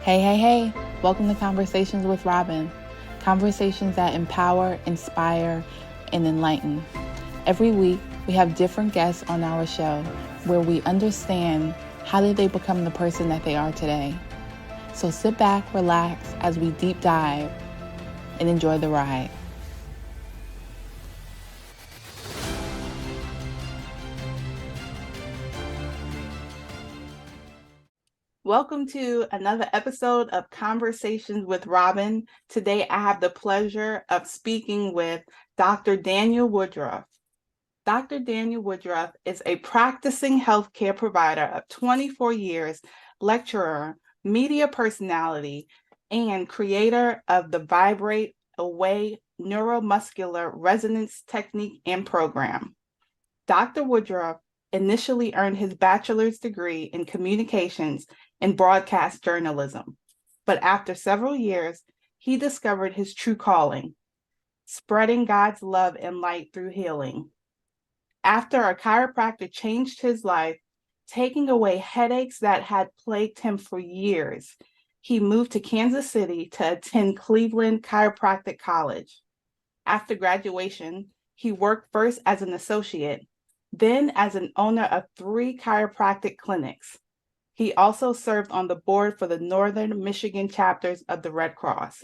Hey, hey, hey, welcome to Conversations with Robin. Conversations that empower, inspire, and enlighten. Every week, we have different guests on our show where we understand how did they become the person that they are today. So sit back, relax as we deep dive and enjoy the ride. Welcome to another episode of Conversations with Robin. Today, I have the pleasure of speaking with Dr. Daniel Woodruff. Dr. Daniel Woodruff is a practicing healthcare provider of 24 years, lecturer, media personality, and creator of the Vibrate-A-Way Neuromuscular Resonance technique and program. Dr. Woodruff initially earned his bachelor's degree in communications and broadcast journalism, but after several years, he discovered his true calling, spreading God's love and light through healing. After a chiropractor changed his life, taking away headaches that had plagued him for years, he moved to Kansas City to attend Cleveland Chiropractic College. After graduation, he worked first as an associate, then as an owner of 3 chiropractic clinics. He also served on the board for the Northern Michigan chapters of the Red Cross.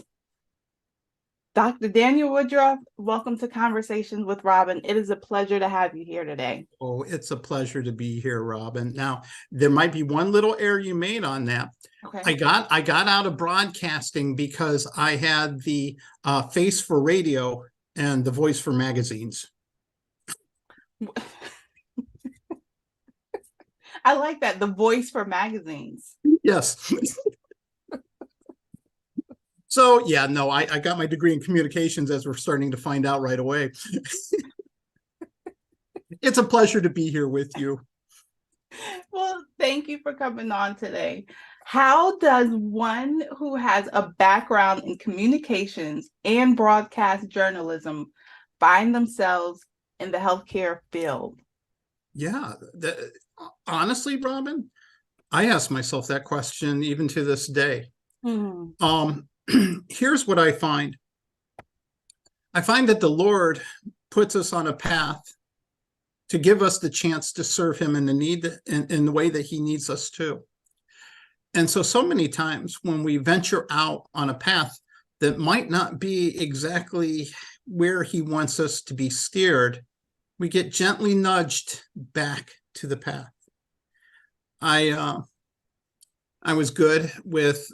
Dr. Daniel Woodruff, welcome to Conversations with Robin. It is a pleasure to have you here today. Oh, it's a pleasure to be here, Robin. Now, there might be one little error you made on that. Okay. I got out of broadcasting because I had the face for radio and the voice for magazines. I like that, the voice for magazines. Yes. So, yeah, no, I got my degree in communications, as we're starting to find out right away. It's a pleasure to be here with you. Well, thank you for coming on today. How does one who has a background in communications and broadcast journalism find themselves in the healthcare field? Yeah, honestly, Robin, I ask myself that question even to this day. Here's what I find. I find that the Lord puts us on a path to give us the chance to serve him in the way that he needs us to. And so many times when we venture out on a path that might not be exactly where he wants us to be steered, we get gently nudged back to the path. I was good with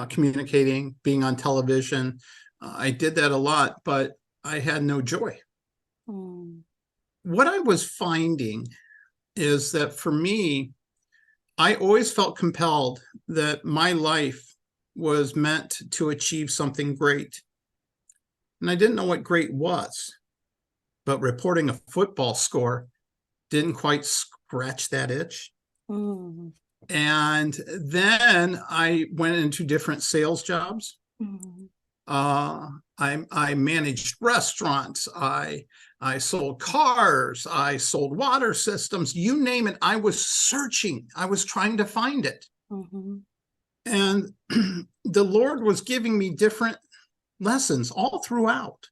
communicating, being on television. I did that a lot, but I had no joy. What I was finding is that for me, I always felt compelled that my life was meant to achieve something great. And I didn't know what great was, but reporting a football score didn't quite scratch that itch. And then I went into different sales jobs. I managed restaurants. I sold cars. I sold water systems. You name it. I was searching. I was trying to find it. And the Lord was giving me different lessons all throughout.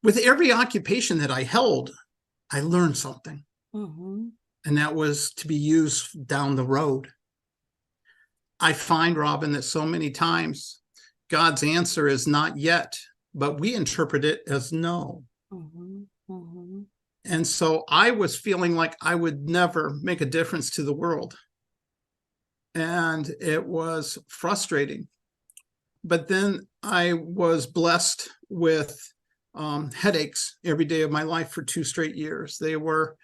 With every occupation that I held, I learned something. And that was to be used down the road. I find, Robin, that so many times God's answer is not yet, but we interpret it as no. And so I was feeling like I would never make a difference to the world. And it was frustrating. But then I was blessed with headaches every day of my life for 2 straight years. They were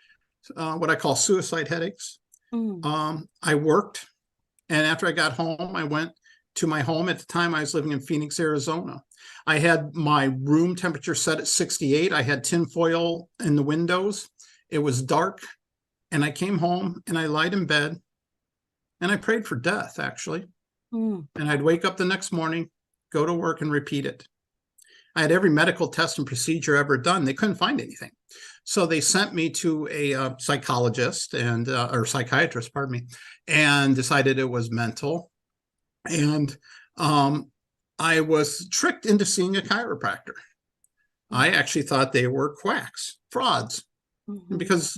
what I call suicide headaches. I worked, and after I got home, I went to my home. At the time, I was living in Phoenix, Arizona. I had my room temperature set at 68. I had tinfoil in the windows. It was dark, and I came home, and I lied in bed, and I prayed for death, actually. And I'd wake up the next morning, go to work, and repeat it. I had every medical test and procedure ever done. They couldn't find anything. So they sent me to a psychologist or psychiatrist, pardon me, and decided it was mental. And I was tricked into seeing a chiropractor. I actually thought they were quacks, frauds, because,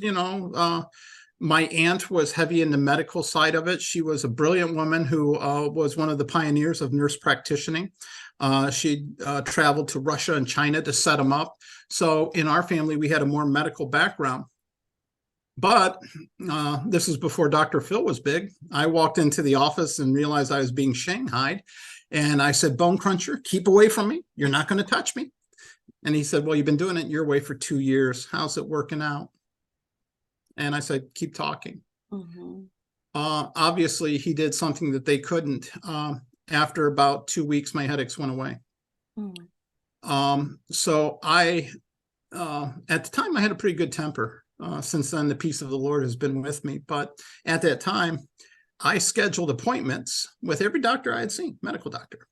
my aunt was heavy in the medical side of it. She was a brilliant woman who was one of the pioneers of nurse practitioning. She traveled to Russia and China to set them up. So in our family, we had a more medical background. But this is before Dr. Phil was big. I walked into the office and realized I was being shanghaied. And I said, Bone Cruncher, keep away from me. You're not going to touch me. And he said, well, you've been doing it your way for 2 years. How's it working out? And I said, keep talking. Obviously, he did something that they couldn't. After about 2 weeks, my headaches went away. So I, at the time, I had a pretty good temper. Since then, the peace of the Lord has been with me. But at that time, I scheduled appointments with every doctor I had seen, medical doctor.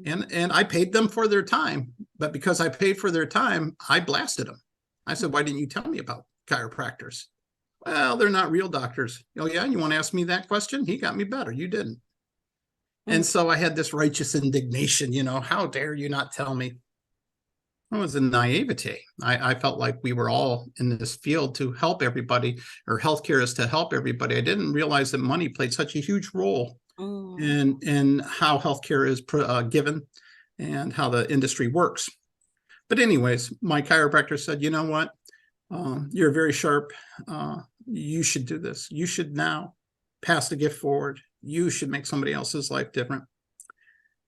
And I paid them for their time. But because I paid for their time, I blasted them. I said, why didn't you tell me about chiropractors? Well, they're not real doctors. Oh, yeah? You want to ask me that question? He got me better. You didn't. And so I had this righteous indignation, how dare you not tell me? It was a naivete. I felt like we were all in this field to help everybody, or healthcare is to help everybody. I didn't realize that money played such a huge role in how healthcare is given and how the industry works. But anyways, my chiropractor said, you know what? You're very sharp. You should do this. You should now pass the gift forward. You should make somebody else's life different.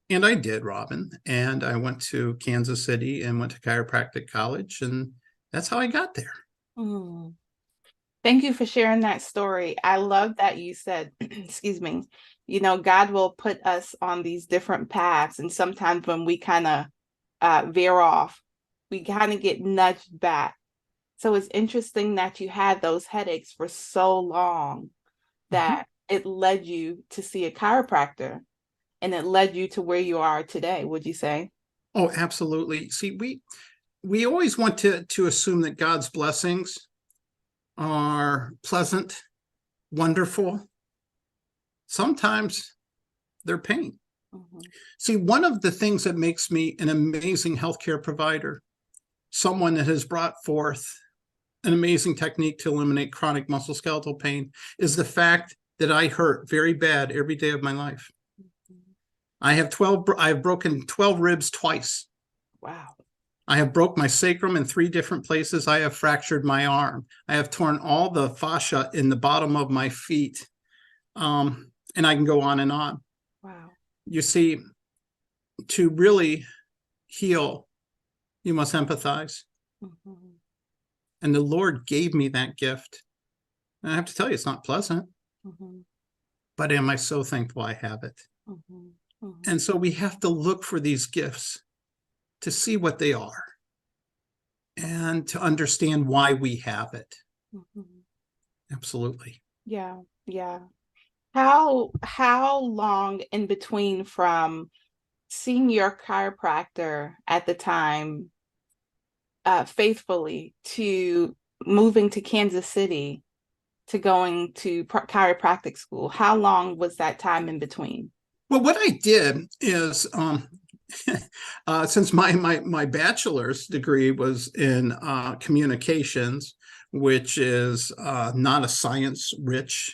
And I did, Robin. And I went to Kansas City and went to chiropractic college. And that's how I got there. Thank you for sharing that story. I love that you said, excuse me, God will put us on these different paths. And sometimes when we kind of veer off, we kind of get nudged back. So it's interesting that you had those headaches for so long that it led you to see a chiropractor, and it led you to where you are today, would you say? Oh, absolutely. See, we always want to assume that God's blessings are pleasant, wonderful. Sometimes they're pain. See, one of the things that makes me an amazing healthcare provider, someone that has brought forth an amazing technique to eliminate chronic musculoskeletal pain, is the fact that I hurt very bad every day of my life. I have broken 12 ribs twice. Wow. I have broke my sacrum in 3 different places. I have fractured my arm. I have torn all the fascia in the bottom of my feet. And I can go on and on. Wow. You see, to really heal, you must empathize. And the Lord gave me that gift. And I have to tell you, it's not pleasant. But am I so thankful I have it? And so we have to look for these gifts to see what they are and to understand why we have it. Absolutely. Yeah. How long in between from seeing your chiropractor at the time faithfully to moving to Kansas City to going to chiropractic school? How long was that time in between? Well, what I did is, since my bachelor's degree was in communications, which is not a science-rich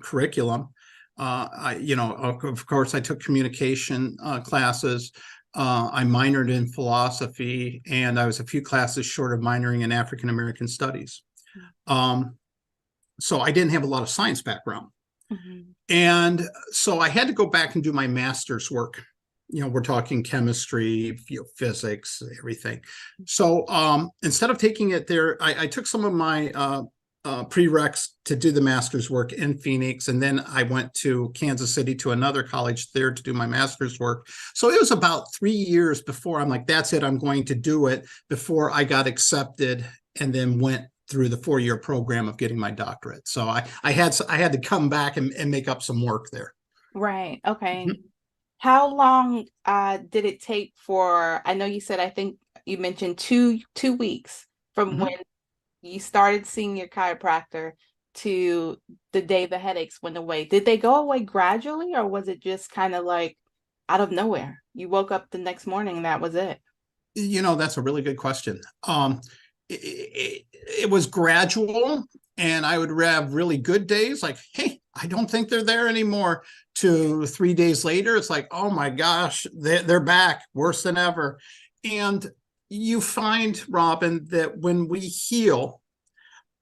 curriculum, of course, I took communication classes. I minored in philosophy, and I was a few classes short of minoring in African American studies. So I didn't have a lot of science background. And so I had to go back and do my master's work. We're talking chemistry, physics, everything. So instead of taking it there, I took some of my prereqs to do the master's work in Phoenix. And then I went to Kansas City to another college there to do my master's work. So it was about 3 years before I'm like, that's it, I'm going to do it, before I got accepted and then went through the 4-year program of getting my doctorate. So I had to come back and make up some work there. Right. Okay. How long did it take for, I know you said, I think you mentioned two weeks from when you started seeing your chiropractor to the day the headaches went away? Did they go away gradually, or was it just kind of like out of nowhere? You woke up the next morning and that was it? That's a really good question. It was gradual, and I would have really good days like, hey, I don't think they're there anymore, to 3 days later, it's like, oh my gosh, they're back, worse than ever. And you find, Robin, that when we heal,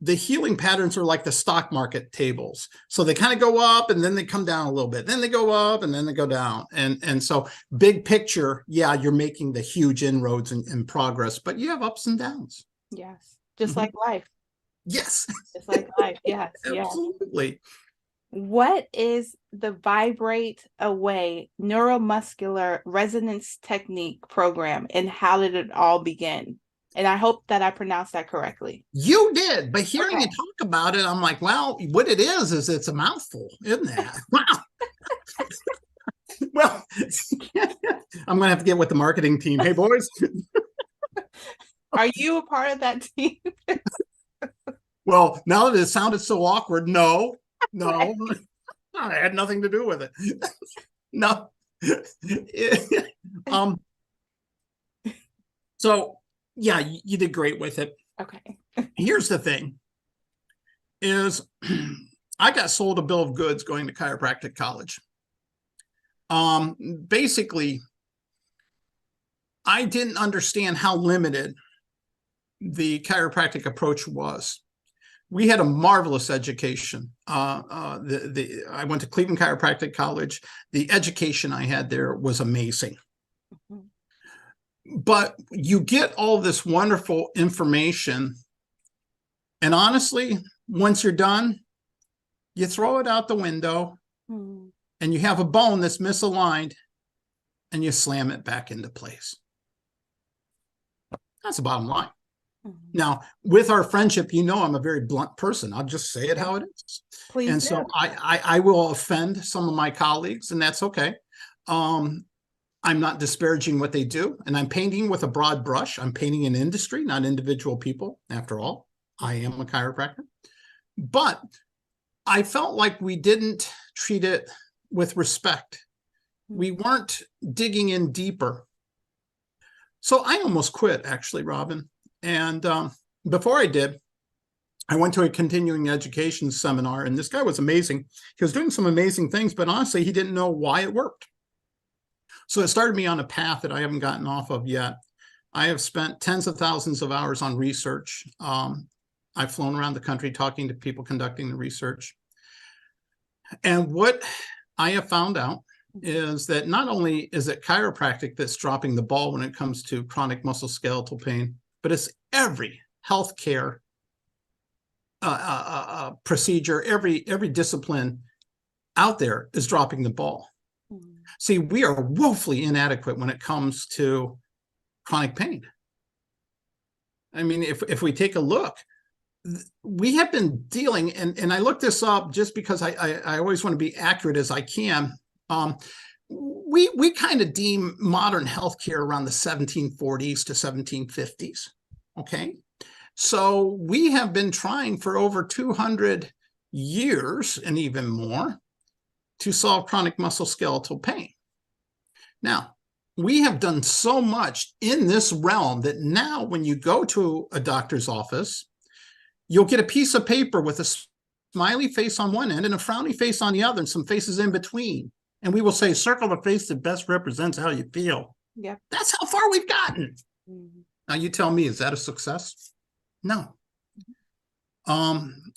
the healing patterns are like the stock market tables. So they kind of go up and then they come down a little bit. Then they go up and then they go down. And so big picture, yeah, you're making the huge inroads and progress, but you have ups and downs. Yes. Just like life. Yes. Just like life. Yes. Yes. Absolutely. What is the Vibrate-A-Way Neuromuscular Resonance Technique program, and how did it all begin? And I hope that I pronounced that correctly. You did, but hearing Okay. you talk about it, I'm like, well, what it is it's a mouthful, isn't that? Wow. Well, I'm going to have to get with the marketing team. Hey, boys. Are you a part of that team? Well, now that it sounded so awkward, no, Right. I had nothing to do with it. No. So yeah, you did great with it. Okay. Here's the thing is I got sold a bill of goods going to chiropractic college. Basically, I didn't understand how limited the chiropractic approach was. We had a marvelous education. I went to Cleveland Chiropractic College. The education I had there was amazing. But you get all this wonderful information, and honestly, once you're done, you throw it out the window, and you have a bone that's misaligned, and you slam it back into place. That's the bottom line. Now, with our friendship, I'm a very blunt person. I'll just say it how it is. Please and do. So I will offend some of my colleagues, and that's okay. I'm not disparaging what they do, and I'm painting with a broad brush. I'm painting an industry, not individual people. After all, I am a chiropractor. But I felt like we didn't treat it with respect. We weren't digging in deeper. So I almost quit, actually, Robin. And before I did, I went to a continuing education seminar, and this guy was amazing. He was doing some amazing things, but honestly, he didn't know why it worked. So it started me on a path that I haven't gotten off of yet. I have spent tens of thousands of hours on research. I've flown around the country talking to people conducting the research. And what I have found out is that not only is it chiropractic that's dropping the ball when it comes to chronic musculoskeletal pain, but it's every healthcare procedure, every discipline out there is dropping the ball. See, we are woefully inadequate when it comes to chronic pain. I mean, if we take a look, we have been dealing, and I looked this up just because I always want to be accurate as I can. We kind of deem modern healthcare around the 1740s to 1750s. Okay. So we have been trying for over 200 years and even more to solve chronic musculoskeletal pain. Now, we have done so much in this realm that now when you go to a doctor's office, you'll get a piece of paper with a smiley face on one end and a frowny face on the other and some faces in between. And we will say, circle the face that best represents how you feel. Yeah. That's how far we've gotten. Now you tell me, is that a success? No.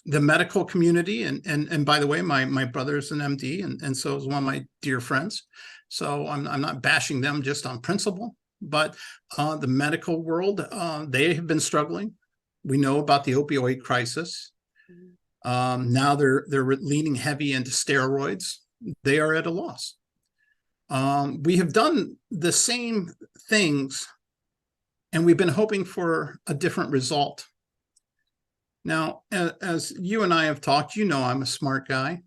The medical community, and by the way, my brother's an MD, and so is one of my dear friends. So I'm not bashing them just on principle, but the medical world, they have been struggling. We know about the opioid crisis. Now they're leaning heavy into steroids. They are at a loss. We have done the same things, and we've been hoping for a different result. Now, as you and I have talked, I'm a smart guy,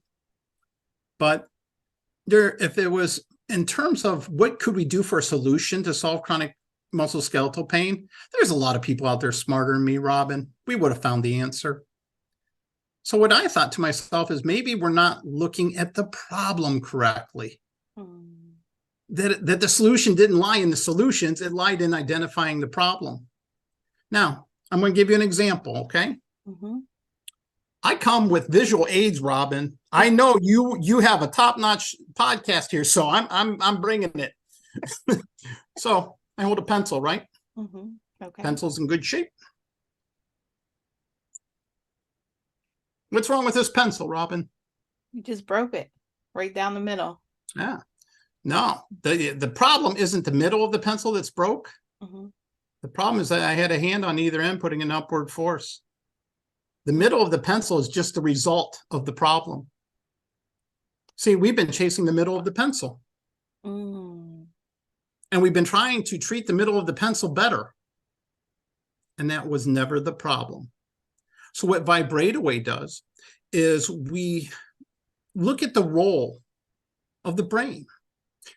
but if it was in terms of what could we do for a solution to solve chronic musculoskeletal pain, there's a lot of people out there smarter than me, Robin. We would have found the answer. So what I thought to myself is maybe we're not looking at the problem correctly. That the solution didn't lie in the solutions, it lied in identifying the problem. Now, I'm going to give you an example, okay? I come with visual aids, Robin. I know you have a top-notch podcast here, so I'm bringing it. So I hold a pencil, right? Okay. Pencil's in good shape. What's wrong with this pencil, Robin? You just broke it right down the middle. Yeah. No, the problem isn't the middle of the pencil that's broke. The problem is that I had a hand on either end putting an upward force. The middle of the pencil is just the result of the problem. See, we've been chasing the middle of the pencil. And we've been trying to treat the middle of the pencil better. And that was never the problem. So what Vibrate-A-Way does is we look at the role of the brain.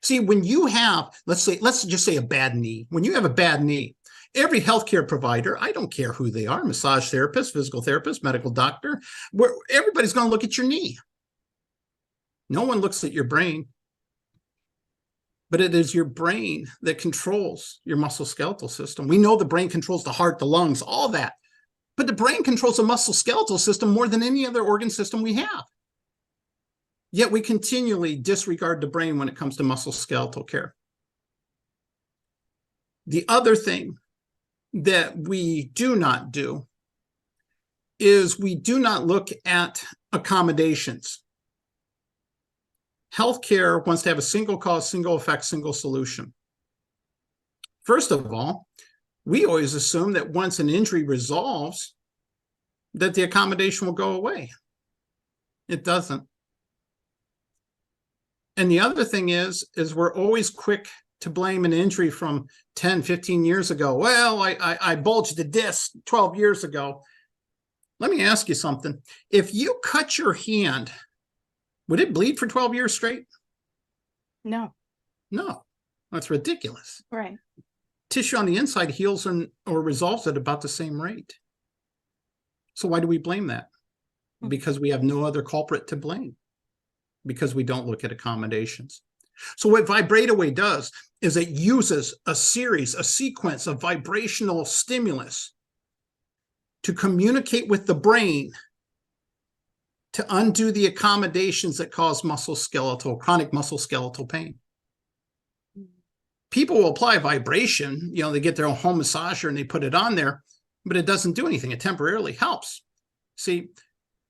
See, when you have, let's just say a bad knee. When you have a bad knee, every healthcare provider, I don't care who they are, massage therapist, physical therapist, medical doctor, everybody's going to look at your knee. No one looks at your brain. But it is your brain that controls your musculoskeletal system. We know the brain controls the heart, the lungs, all that. But the brain controls the musculoskeletal system more than any other organ system we have. Yet we continually disregard the brain when it comes to musculoskeletal care. The other thing that we do not do is we do not look at accommodations. Healthcare wants to have a single cause, single effect, single solution. First of all, we always assume that once an injury resolves, that the accommodation will go away. It doesn't. And the other thing is we're always quick to blame an injury from 10, 15 years ago. Well, I bulged the disc 12 years ago. Let me ask you something. If you cut your hand, would it bleed for 12 years straight? No. No, that's ridiculous. Right. Tissue on the inside heals or resolves at about the same rate. So why do we blame that? Because we have no other culprit to blame. Because we don't look at accommodations. So what Vibrate-A-Way does is it uses a sequence of vibrational stimulus to communicate with the brain to undo the accommodations that cause chronic musculoskeletal pain. People will apply vibration, they get their own home massager and they put it on there, but it doesn't do anything. It temporarily helps. See,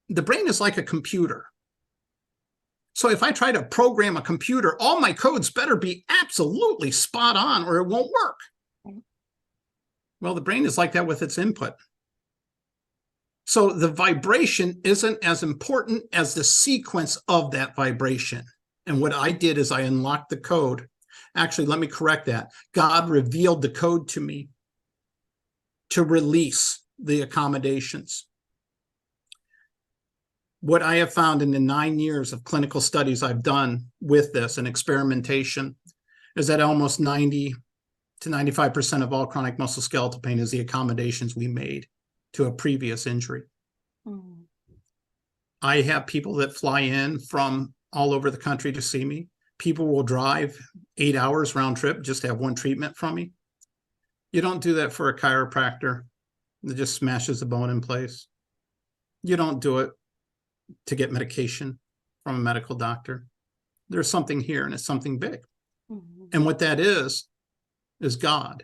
the brain is like a computer. So if I try to program a computer, all my codes better be absolutely spot on or it won't work. Well, the brain is like that with its input. So the vibration isn't as important as the sequence of that vibration. And what I did is I unlocked the code. Actually, let me correct that. God revealed the code to me to release the accommodations. What I have found in the 9 years of clinical studies I've done with this and experimentation is that almost 90 to 95% of all chronic musculoskeletal pain is the accommodations we made to a previous injury. I have people that fly in from all over the country to see me. People will drive 8 hours round trip just to have one treatment from me. You don't do that for a chiropractor that just smashes the bone in place. You don't do it to get medication from a medical doctor. There's something here and it's something big. And what that is God.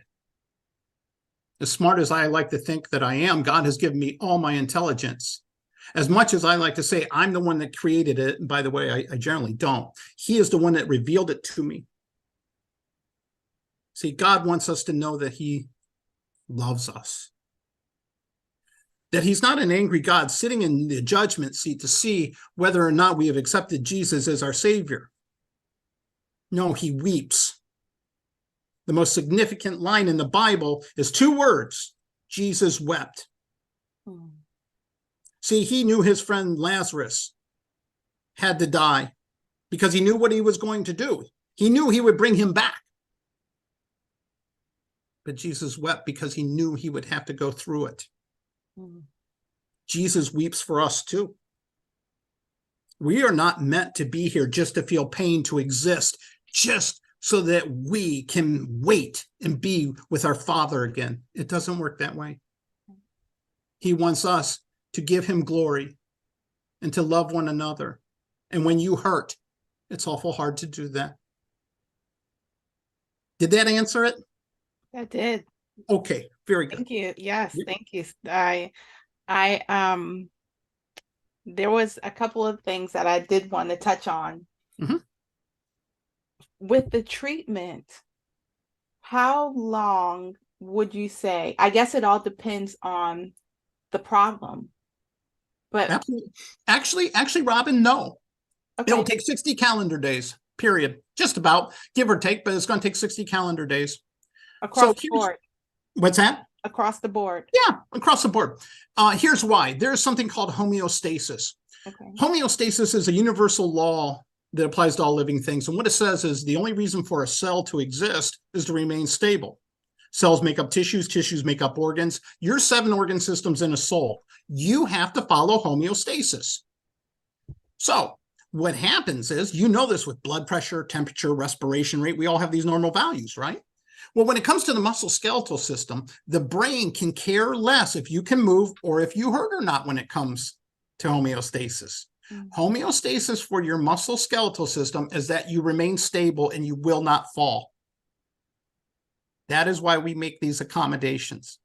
As smart as I like to think that I am, God has given me all my intelligence. As much as I like to say I'm the one that created it, and by the way, I generally don't. He is the one that revealed it to me. See, God wants us to know that he loves us. That he's not an angry God sitting in the judgment seat to see whether or not we have accepted Jesus as our Savior. No, he weeps. The most significant line in the Bible is 2 words: Jesus wept. See, he knew his friend Lazarus had to die because he knew what he was going to do. He knew he would bring him back. But Jesus wept because he knew he would have to go through it. Jesus weeps for us too. We are not meant to be here just to feel pain, to exist, just so that we can wait and be with our Father again. It doesn't work that way. He wants us to give him glory and to love one another. And when you hurt, it's awful hard to do that. Did that answer it? That did. Okay, very good. Thank you. Yes, Yeah. thank you. There was a couple of things that I did want to touch on. Mhm. With the treatment, how long would you say? I guess it all depends on the problem. But Absolutely. Actually, Robin, no. okay, It'll take 60 calendar days, period. Just about, give or take, but it's going to take 60 calendar days. across So the here's, board. what's that? Across the board. Yeah, across the board. Here's why. There's something called homeostasis. Okay. Homeostasis is a universal law that applies to all living things. And what it says is the only reason for a cell to exist is to remain stable. Cells make up tissues, tissues make up organs. Your 7 organ systems in a soul. You have to follow homeostasis. So what happens is, you know this with blood pressure, temperature, respiration rate, we all have these normal values, right? Well, when it comes to the musculoskeletal system, the brain can care less if you can move or if you hurt or not when it comes to homeostasis. Homeostasis for your musculoskeletal system is that you remain stable and you will not fall. That is why we make these accommodations.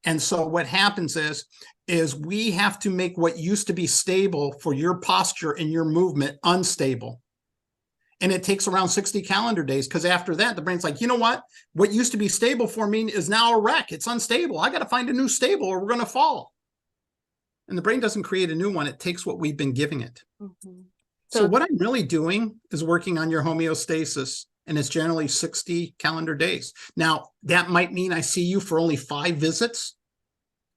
And so what happens is we have to make what used to be stable for your posture and your movement unstable. And it takes around 60 calendar days, because after that, the brain's like, you know what? What used to be stable for me is now a wreck. It's unstable. I got to find a new stable or we're going to fall. And the brain doesn't create a new one. It takes what we've been giving it. So what I'm really doing is working on your homeostasis, and it's generally 60 calendar days. Now, that might mean I see you for only 5 visits.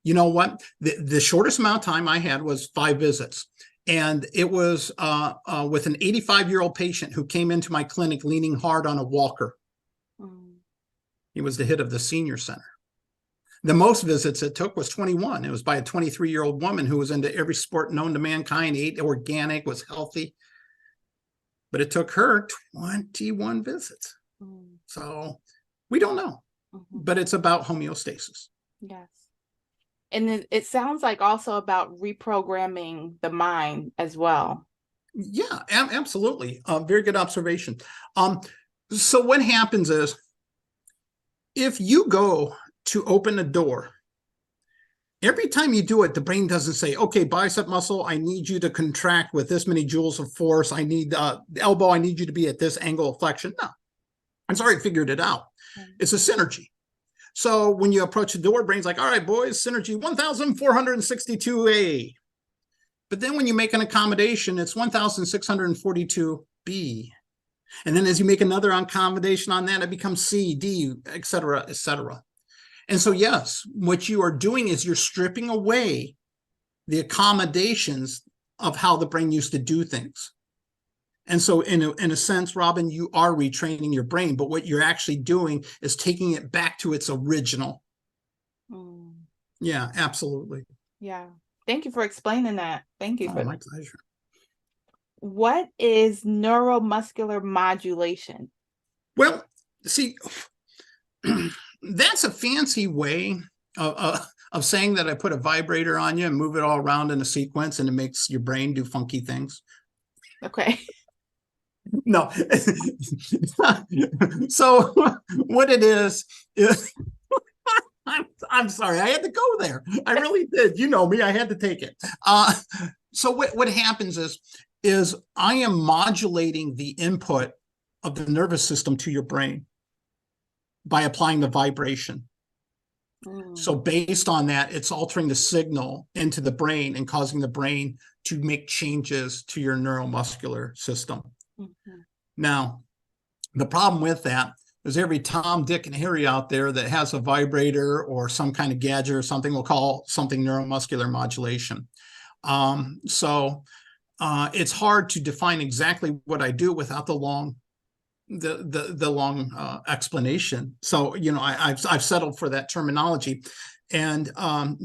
You know what? The shortest amount of time I had was 5 visits. And it was with an 85-year-old patient who came into my clinic leaning hard on a walker. He was the head of the senior center. The most visits it took was 21. It was by a 23-year-old woman who was into every sport known to mankind, ate organic, was healthy. But it took her 21 visits. So we don't know, but it's about homeostasis. Yes. And it sounds like also about reprogramming the mind as well. Yeah, absolutely. Very good observation. So what happens is, if you go to open a door, every time you do it, the brain doesn't say, okay, bicep muscle, I need you to contract with this many joules of force. I need the elbow, I need you to be at this angle of flexion. No, it's already figured it out. It's a synergy. So when you approach the door, brain's like, all right, boys, synergy 1462A. But then when you make an accommodation, it's 1642B. And then as you make another accommodation on that, it becomes C, D, et cetera, et cetera. And so, yes, what you are doing is you're stripping away the accommodations of how the brain used to do things. And so in a sense, Robin, you are retraining your brain, but what you're actually doing is taking it back to its original. Yeah, absolutely. Yeah. Thank you for explaining that. Thank you for my pleasure. What is neuromuscular modulation? Well, see, that's a fancy way of saying that I put a vibrator on you and move it all around in a sequence and it makes your brain do funky things. Okay. No. So what it is I'm sorry, I had to go there. I really did. You know me, I had to take it. So what happens is I am modulating the input of the nervous system to your brain by applying the vibration. So based on that, it's altering the signal into the brain and causing the brain to make changes to your neuromuscular system. Now, the problem with that is every Tom, Dick, and Harry out there that has a vibrator or some kind of gadget or something will call something neuromuscular modulation. So it's hard to define exactly what I do without the long explanation. So, you know, I've settled for that terminology. And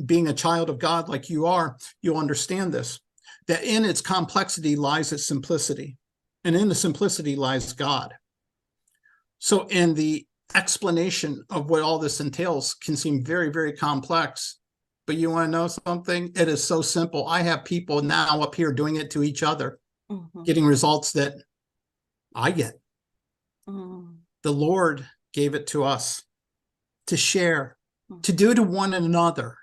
being a child of God like you are, you'll understand this. that in its complexity lies its simplicity, and in the simplicity lies God. So in the explanation of what all this entails can seem very, very complex, but you want to know something? It is so simple. I have people now up here doing it to each other, getting results that I get. The Lord gave it to us to share, to do to one another,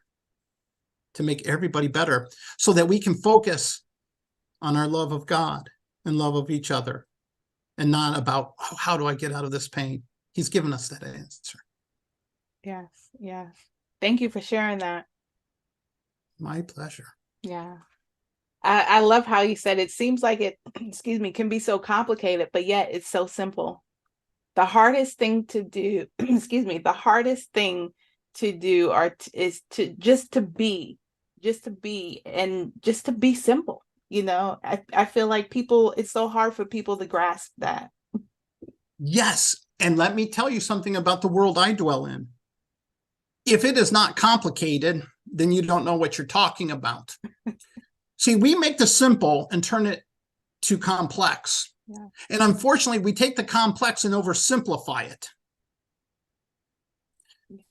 to make everybody better, so that we can focus on our love of God and love of each other, and not about, oh, how do I get out of this pain? He's given us that answer. Yes, yes. Thank you for sharing that. My pleasure. Yeah. I love how you said it seems like it, excuse me, can be so complicated, but yet it's so simple. The hardest thing to do, excuse me, the hardest thing to do is to just to be and just to be simple. You know, I feel like it's so hard for people to grasp that. Yes. And let me tell you something about the world I dwell in. If it is not complicated, then you don't know what you're talking about. See, we make the simple and turn it to complex. Yeah. And unfortunately, we take the complex and oversimplify it.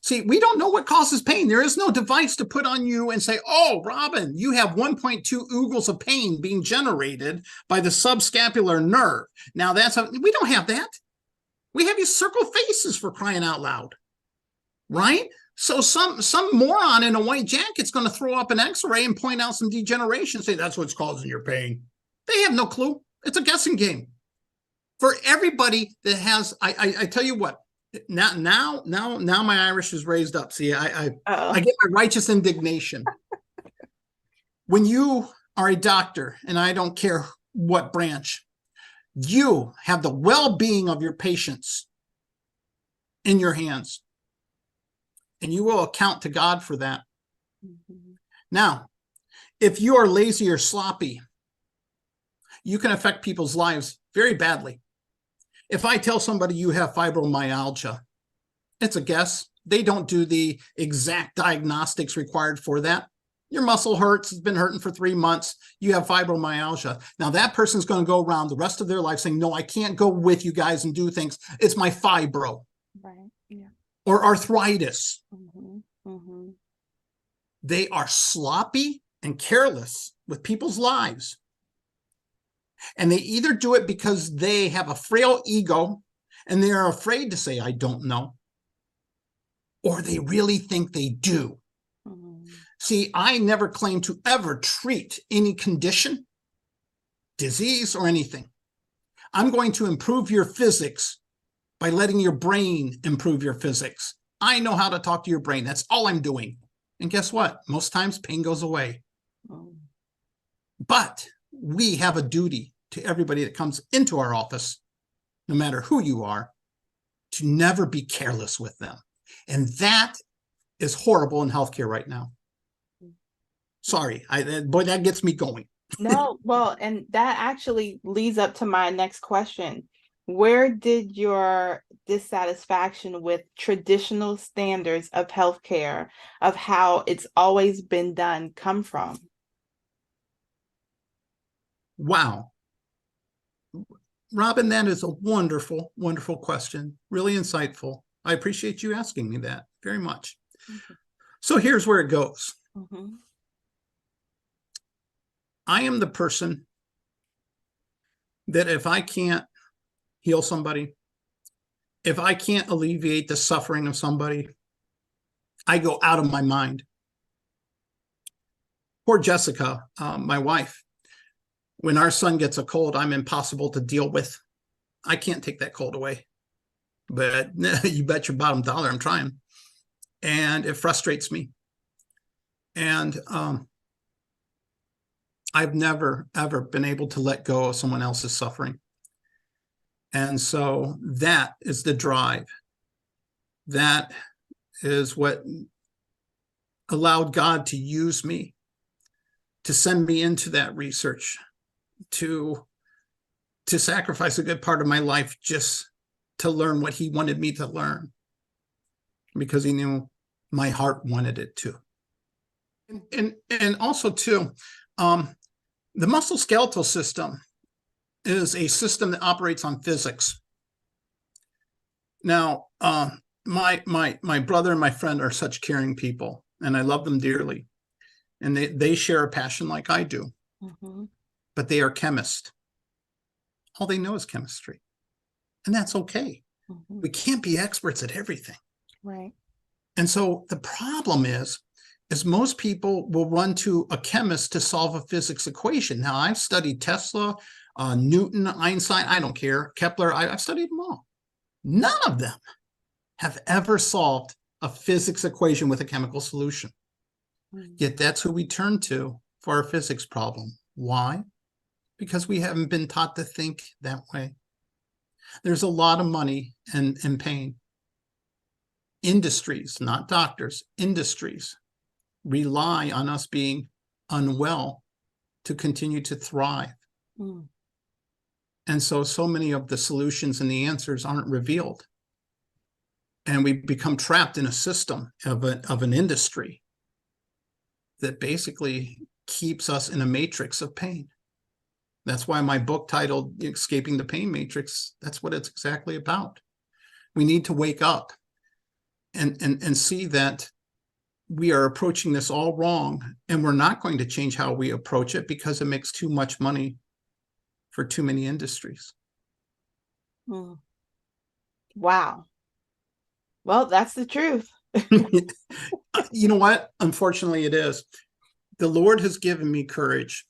See, we don't know what causes pain. There is no device to put on you and say, oh, Robin, you have 1.2 oogles of pain being generated by the subscapular nerve. Now, we don't have that. We have these circle faces, for crying out loud, right? So some moron in a white jacket's going to throw up an x-ray and point out some degeneration, say that's what's causing your pain. They have no clue. It's a guessing game. For everybody that has, I tell you what, now my Irish is raised up. See, I get my righteous indignation. When you are a doctor, and I don't care what branch, you have the well-being of your patients in your hands, and you will account to God for that. Now, if you are lazy or sloppy, you can affect people's lives very badly. If I tell somebody you have fibromyalgia, it's a guess. They don't do the exact diagnostics required for that. Your muscle hurts, it's been hurting for 3 months, you have fibromyalgia. Now that person's going to go around the rest of their life saying, no, I can't go with you guys and do things. It's my fibro. Right. Yeah. Or arthritis. They are sloppy and careless with people's lives. And they either do it because they have a frail ego and they are afraid to say, I don't know, or they really think they do. See, I never claim to ever treat any condition, disease, or anything. I'm going to improve your physics by letting your brain improve your physics. I know how to talk to your brain. That's all I'm doing. And guess what? Most times pain goes away. But we have a duty to everybody that comes into our office, no matter who you are, to never be careless with them. And that is horrible in healthcare right now. Sorry, boy, that gets me going. No, well, and that actually leads up to my next question. Where did your dissatisfaction with traditional standards of healthcare, of how it's always been done, come from? Wow. Robin, that is a wonderful, wonderful question. Really insightful. I appreciate you asking me that very much. So here's where it goes. I am the person that if I can't heal somebody, if I can't alleviate the suffering of somebody, I go out of my mind. Poor Jessica, my wife, when our son gets a cold, I'm impossible to deal with. I can't take that cold away, but you bet your bottom dollar I'm trying. And it frustrates me. And I've never, ever been able to let go of someone else's suffering. And so that is the drive. That is what allowed God to use me, to send me into that research, to sacrifice a good part of my life just to learn what he wanted me to learn, because he knew my heart wanted it to. And also too, The musculoskeletal system is a system that operates on physics. Now, my brother and my friend are such caring people, and I love them dearly. And they share a passion like I do. Mm-hmm. But they are chemists. All they know is chemistry. And that's okay. Mm-hmm. We can't be experts at everything. Right. And so the problem is most people will run to a chemist to solve a physics equation. Now, I've studied Tesla, Newton, Einstein, I don't care, Kepler, I've studied them all. None of them have ever solved a physics equation with a chemical solution. Yet that's who we turn to for our physics problem. Why? Because we haven't been taught to think that way. There's a lot of money and pain. Industries, not doctors, industries rely on us being unwell to continue to thrive. And so many of the solutions and the answers aren't revealed. And we become trapped in a system of an industry that basically keeps us in a matrix of pain. That's why my book titled Escaping the Pain Matrix, that's what it's exactly about. We need to wake up and see that we are approaching this all wrong, and we're not going to change how we approach it because it makes too much money for too many industries. Wow. Well, that's the truth. You know what? Unfortunately, it is. The Lord has given me courage.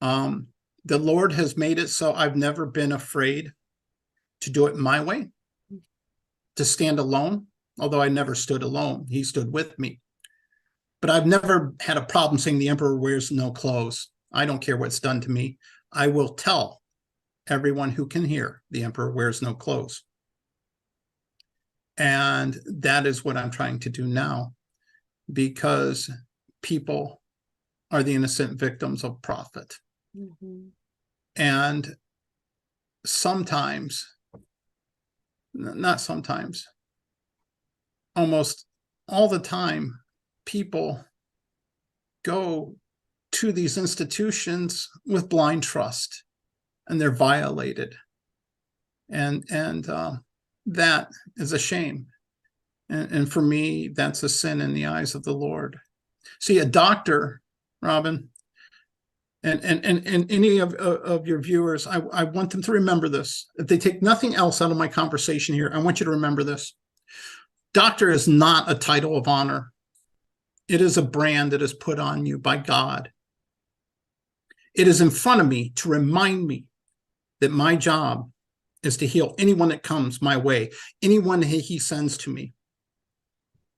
The Lord has made it so I've never been afraid to do it my way, to stand alone, although I never stood alone. He stood with me. But I've never had a problem saying the emperor wears no clothes. I don't care what's done to me. I will tell everyone who can hear the emperor wears no clothes. And that is what I'm trying to do now, because people are the innocent victims of profit. Mm-hmm. And sometimes, not sometimes, almost all the time, people go to these institutions with blind trust, and they're violated. And that is a shame. And for me, that's a sin in the eyes of the Lord. See, a doctor, Robin, and any of your viewers, I want them to remember this. If they take nothing else out of my conversation here, I want you to remember this. Doctor is not a title of honor. It is a brand that is put on you by God. It is in front of me to remind me that my job is to heal anyone that comes my way, anyone he sends to me.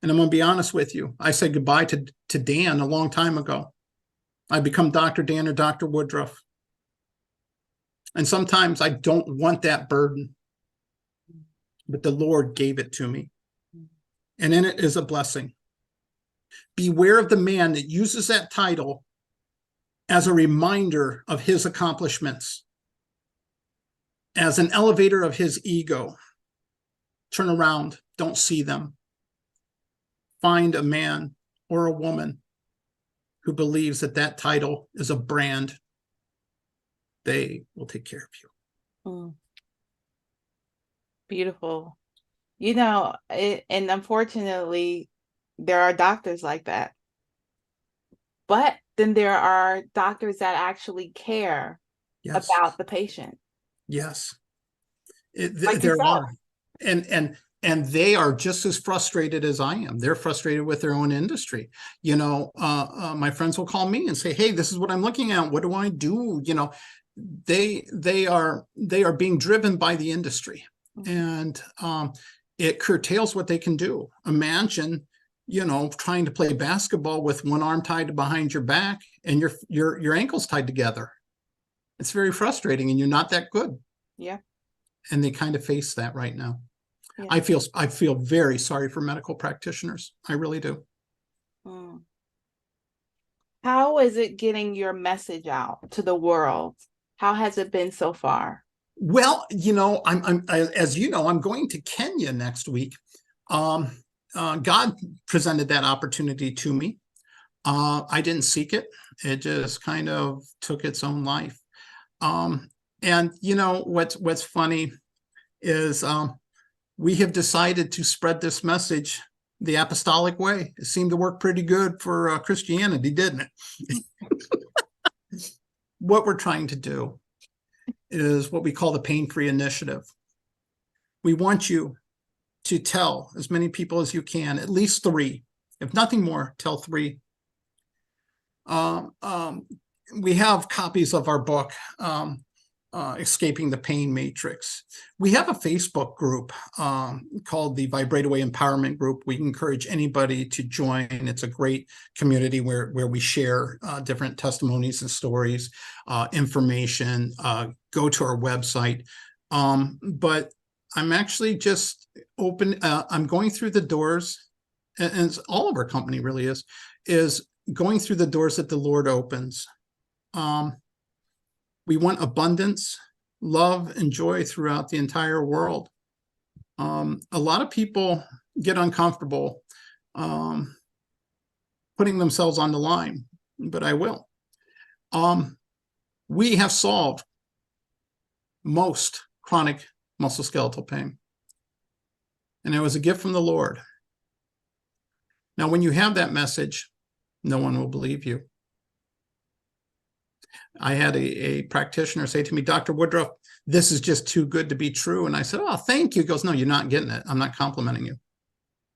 And I'm going to be honest with you. I said goodbye to Dan a long time ago. I become Dr. Dan or Dr. Woodruff. And sometimes I don't want that burden, but the Lord gave it to me. And in it is a blessing. Beware of the man that uses that title as a reminder of his accomplishments, as an elevator of his ego. Turn around, don't see them. Find a man or a woman who believes that that title is a brand. They will take care of you. Beautiful. You know, and unfortunately, there are doctors like that. But then there are doctors that actually care about the patient. Yes. Like there yourself. are. And they are just as frustrated as I am. They're frustrated with their own industry. You know, my friends will call me and say, hey, this is what I'm looking at. What do I do? You know, they are being driven by the industry. And it curtails what they can do. Imagine, you know, trying to play basketball with one arm tied behind your back and your ankles tied together. It's very frustrating, and you're not that good. Yeah. And they kind of face that right now. Yeah. I feel very sorry for medical practitioners. I really do. How is it getting your message out to the world? How has it been so far? Well, you know, as you know, I'm going to Kenya next week. God presented that opportunity to me. I didn't seek it. It just kind of took its own life. And you know, what's funny is we have decided to spread this message the apostolic way. It seemed to work pretty good for Christianity, didn't it? What we're trying to do is what we call the pain-free initiative. We want you to tell as many people as you can, at least 3. If nothing more, tell 3. We have copies of our book, Escaping the Pain Matrix. We have a Facebook group called the Vibrate-A-Way Empowerment Group. We encourage anybody to join. It's a great community where we share different testimonies and stories, information. Go to our website. But I'm actually just open. I'm going through the doors, and all of our company really is going through the doors that the Lord opens. We want abundance, love, and joy throughout the entire world. A lot of people get uncomfortable putting themselves on the line, but I will. We have solved most chronic musculoskeletal pain, and it was a gift from the Lord. Now, when you have that message, no one will believe you. I had a practitioner say to me, Dr. Woodruff, this is just too good to be true. And I said, oh, thank you. He goes, no, you're not getting it. I'm not complimenting you.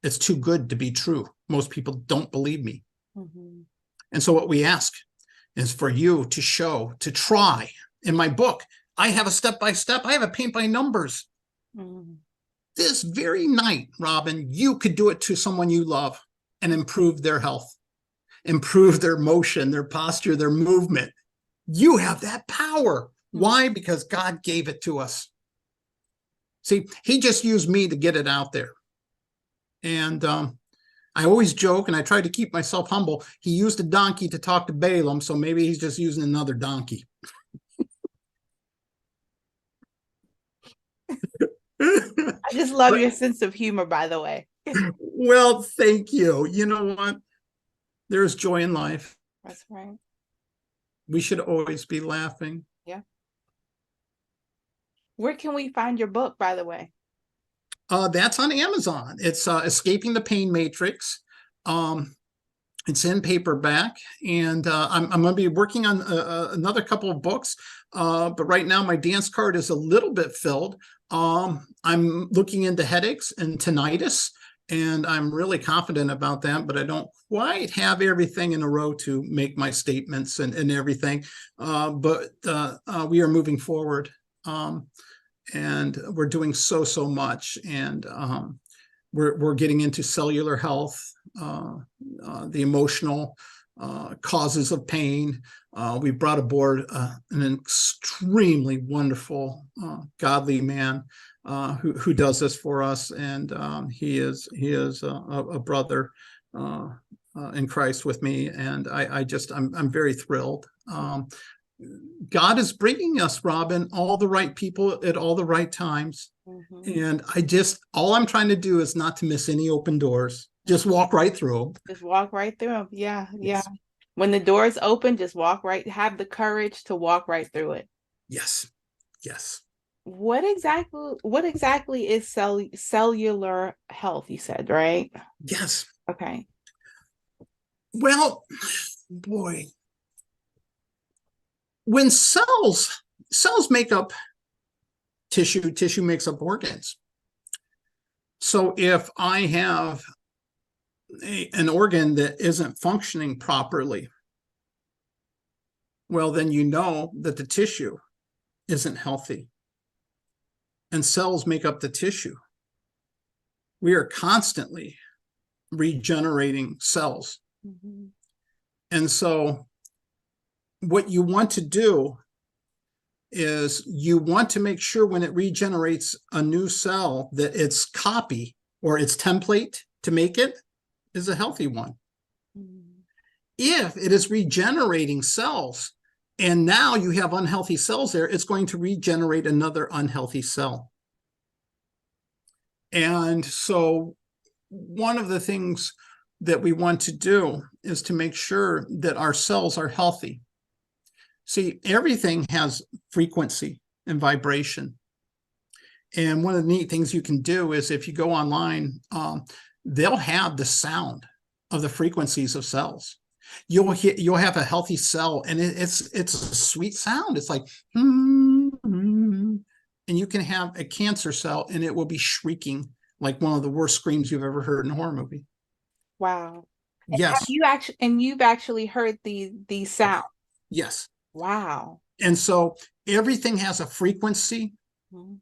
It's too good to be true. Most people don't believe me. Mm-hmm. And so what we ask is for you to show, to try. In my book, I have a step-by-step. I have a paint by numbers. Mm-hmm. This very night, Robin, you could do it to someone you love and improve their health, improve their motion, their posture, their movement. You have that power. Why? Because God gave it to us. See, he just used me to get it out there. And I always joke, and I try to keep myself humble. He used a donkey to talk to Balaam, so maybe he's just using another donkey. I just love your sense of humor, by the way. Well, thank you. You know what? There's joy in life. That's right. We should always be laughing. Yeah. Where can we find your book, by the way? That's on Amazon. It's Escaping the Pain Matrix. It's in paperback, and I'm going to be working on another couple of books. But right now, my dance card is a little bit filled. I'm looking into headaches and tinnitus, and I'm really confident about that, but I don't quite have everything in a row to make my statements and everything. But we are moving forward, and we're doing so much. And we're getting into cellular health, the emotional causes of pain. We brought aboard an extremely wonderful, godly man who does this for us, and he is a brother in Christ with me, and I'm very thrilled. God is bringing us, Robin, all the right people at all the right times. Mm-hmm. And all I'm trying to do is not to miss any open doors. Just walk right through them. Just walk right through them. Yeah, yes. Yeah. When the doors open, just walk right. Have the courage to walk right through it. Yes, yes. What exactly is cellular health? You said, right? Yes. Okay. Well, boy, when cells make up tissue makes up organs. So if I have an organ that isn't functioning properly, well, then you know that the tissue isn't healthy. And cells make up the tissue. We are constantly regenerating cells. Mm-hmm. And so what you want to do is you want to make sure when it regenerates a new cell that its copy or its template to make it is a healthy one. Mm-hmm. If it is regenerating cells and now you have unhealthy cells there, it's going to regenerate another unhealthy cell. And so one of the things that we want to do is to make sure that our cells are healthy. See, everything has frequency and vibration. And one of the neat things you can do is if you go online, they'll have the sound of the frequencies of cells. You'll have a healthy cell, and it's a sweet sound. It's like, and you can have a cancer cell, and it will be shrieking like one of the worst screams you've ever heard in a horror movie. Wow. Yes. You've actually heard the sound. Yes. Wow. And so everything has a frequency. Mm-hmm.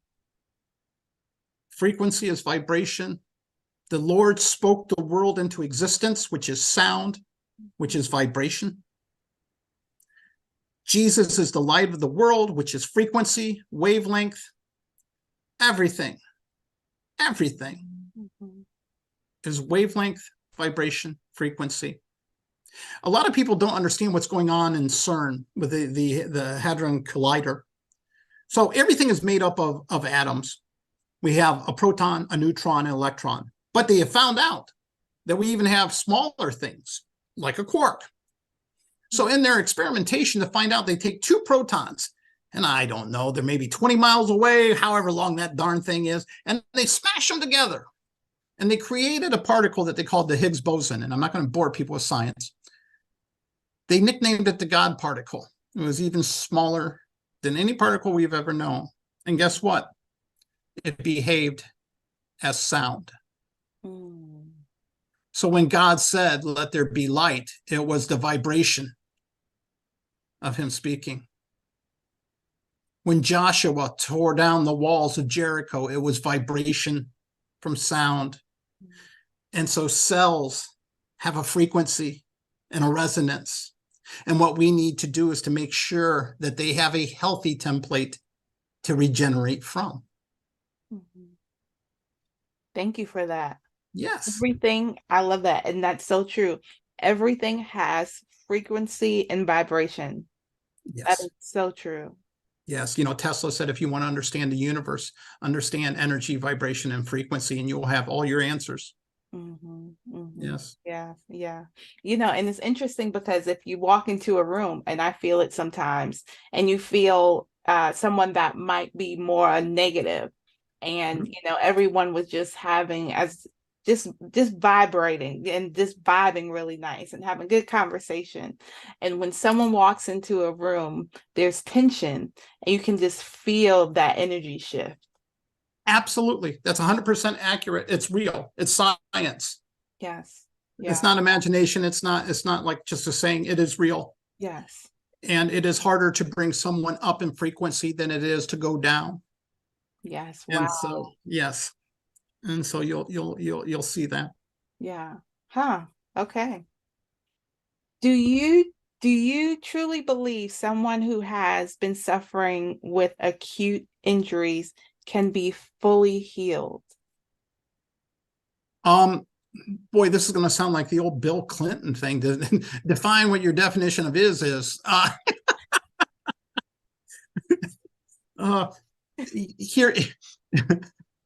Frequency is vibration. The Lord spoke the world into existence, which is sound, which is vibration. Jesus is the light of the world, which is frequency, wavelength, everything. Everything is wavelength, vibration, frequency. A lot of people don't understand what's going on in CERN with the Hadron Collider. So everything is made up of atoms. We have a proton, a neutron, an electron. But they have found out that we even have smaller things, like a quark. So in their experimentation to find out, they take 2 protons, and I don't know, they're maybe 20 miles away, however long that darn thing is, and they smash them together. And they created a particle that they called the Higgs boson, and I'm not going to bore people with science. They nicknamed it the God particle. It was even smaller than any particle we've ever known. And guess what? It behaved as sound. So when God said, "Let there be light," it was the vibration of him speaking. When Joshua tore down the walls of Jericho, it was vibration from sound. And so cells have a frequency and a resonance. And what we need to do is to make sure that they have a healthy template to regenerate from. Thank you for that. Yes. Everything, I love that. And that's so true. Everything has frequency and vibration. Yes. That is so true. Yes. You know, Tesla said, if you want to understand the universe, understand energy, vibration, and frequency, and you will have all your answers. Yes. Yeah. Yeah. You know, and it's interesting because if you walk into a room, and I feel it sometimes, and you feel someone that might be more negative, and you know, everyone was just having just vibrating and just vibing really nice and having good conversation. And when someone walks into a room, there's tension, and you can just feel that energy shift. Absolutely. That's 100% accurate. It's real. It's science. Yes. Yeah. It's not imagination. It's not like just a saying. It is real. Yes. And it is harder to bring someone up in frequency than it is to go down. Yes. Wow. And so, yes. And so you'll see that. Yeah. Huh. Okay. Do you truly believe someone who has been suffering with acute injuries can be fully healed? Boy, this is going to sound like the old Bill Clinton thing. To define what your definition of is.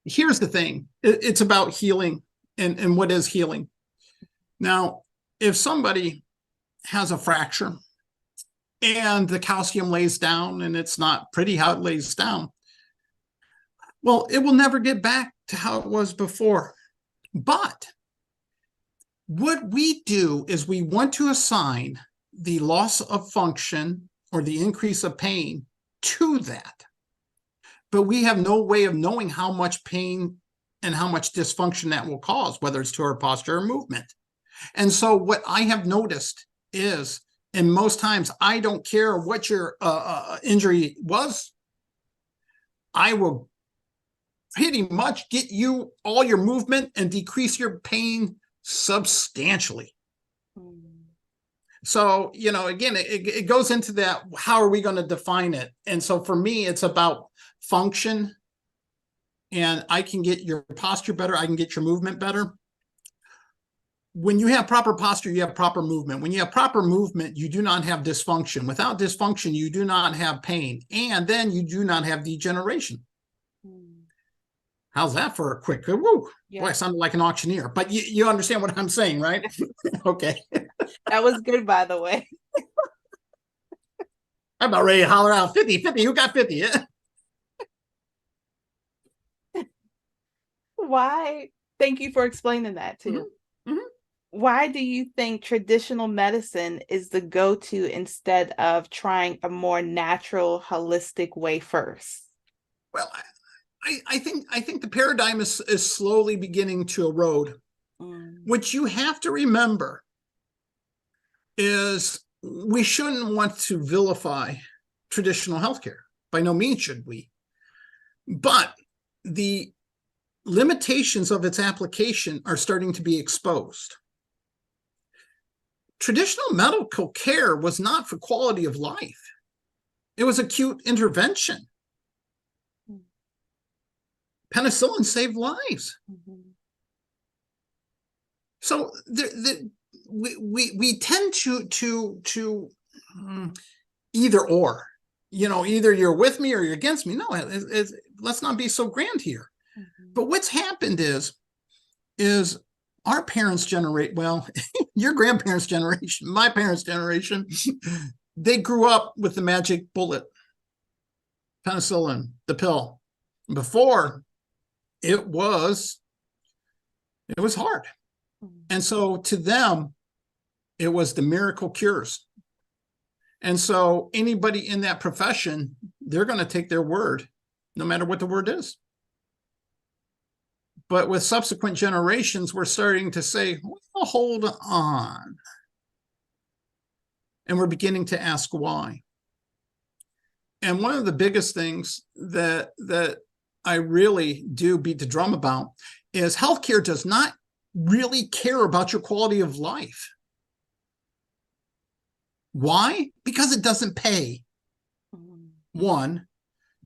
Here's the thing. It's about healing and what is healing. Now, if somebody has a fracture and the calcium lays down and it's not pretty how it lays down, well, it will never get back to how it was before. But what we do is we want to assign the loss of function or the increase of pain to that. But we have no way of knowing how much pain and how much dysfunction that will cause, whether it's to our posture or movement. And so what I have noticed is, and most times I don't care what your injury was, I will pretty much get you all your movement and decrease your pain substantially. So, you know, again, it goes into that, how are we going to define it? And so for me, it's about function, and I can get your posture better. I can get your movement better. When you have proper posture, you have proper movement. When you have proper movement, you do not have dysfunction. Without dysfunction, you do not have pain. And then you do not have degeneration. How's that for a quick, woo? Yeah. Boy, I sounded like an auctioneer, but you understand what I'm saying, right? Okay. That was good, by the way. I'm about ready to holler out 50, 50. Who got 50? Yeah. Why? Thank you for explaining that too. Mm-hmm. Mm-hmm. Why do you think traditional medicine is the go-to instead of trying a more natural, holistic way first? Well, I think the paradigm is slowly beginning to erode. What you have to remember is we shouldn't want to vilify traditional healthcare. By no means should we. But the limitations of its application are starting to be exposed. Traditional medical care was not for quality of life. It was acute intervention. Penicillin saved lives. So we tend to either or, either you're with me or you're against me. No, let's not be so grand here. But what's happened is our parents' generation, well, your grandparents' generation, my parents' generation, they grew up with the magic bullet, penicillin, the pill. Before, it was hard. And so to them, it was the miracle cures. And so anybody in that profession, they're going to take their word, no matter what the word is. But with subsequent generations, we're starting to say, well, hold on. And we're beginning to ask why. And one of the biggest things that I really do beat the drum about is healthcare does not really care about your quality of life. Why? Because it doesn't pay. One.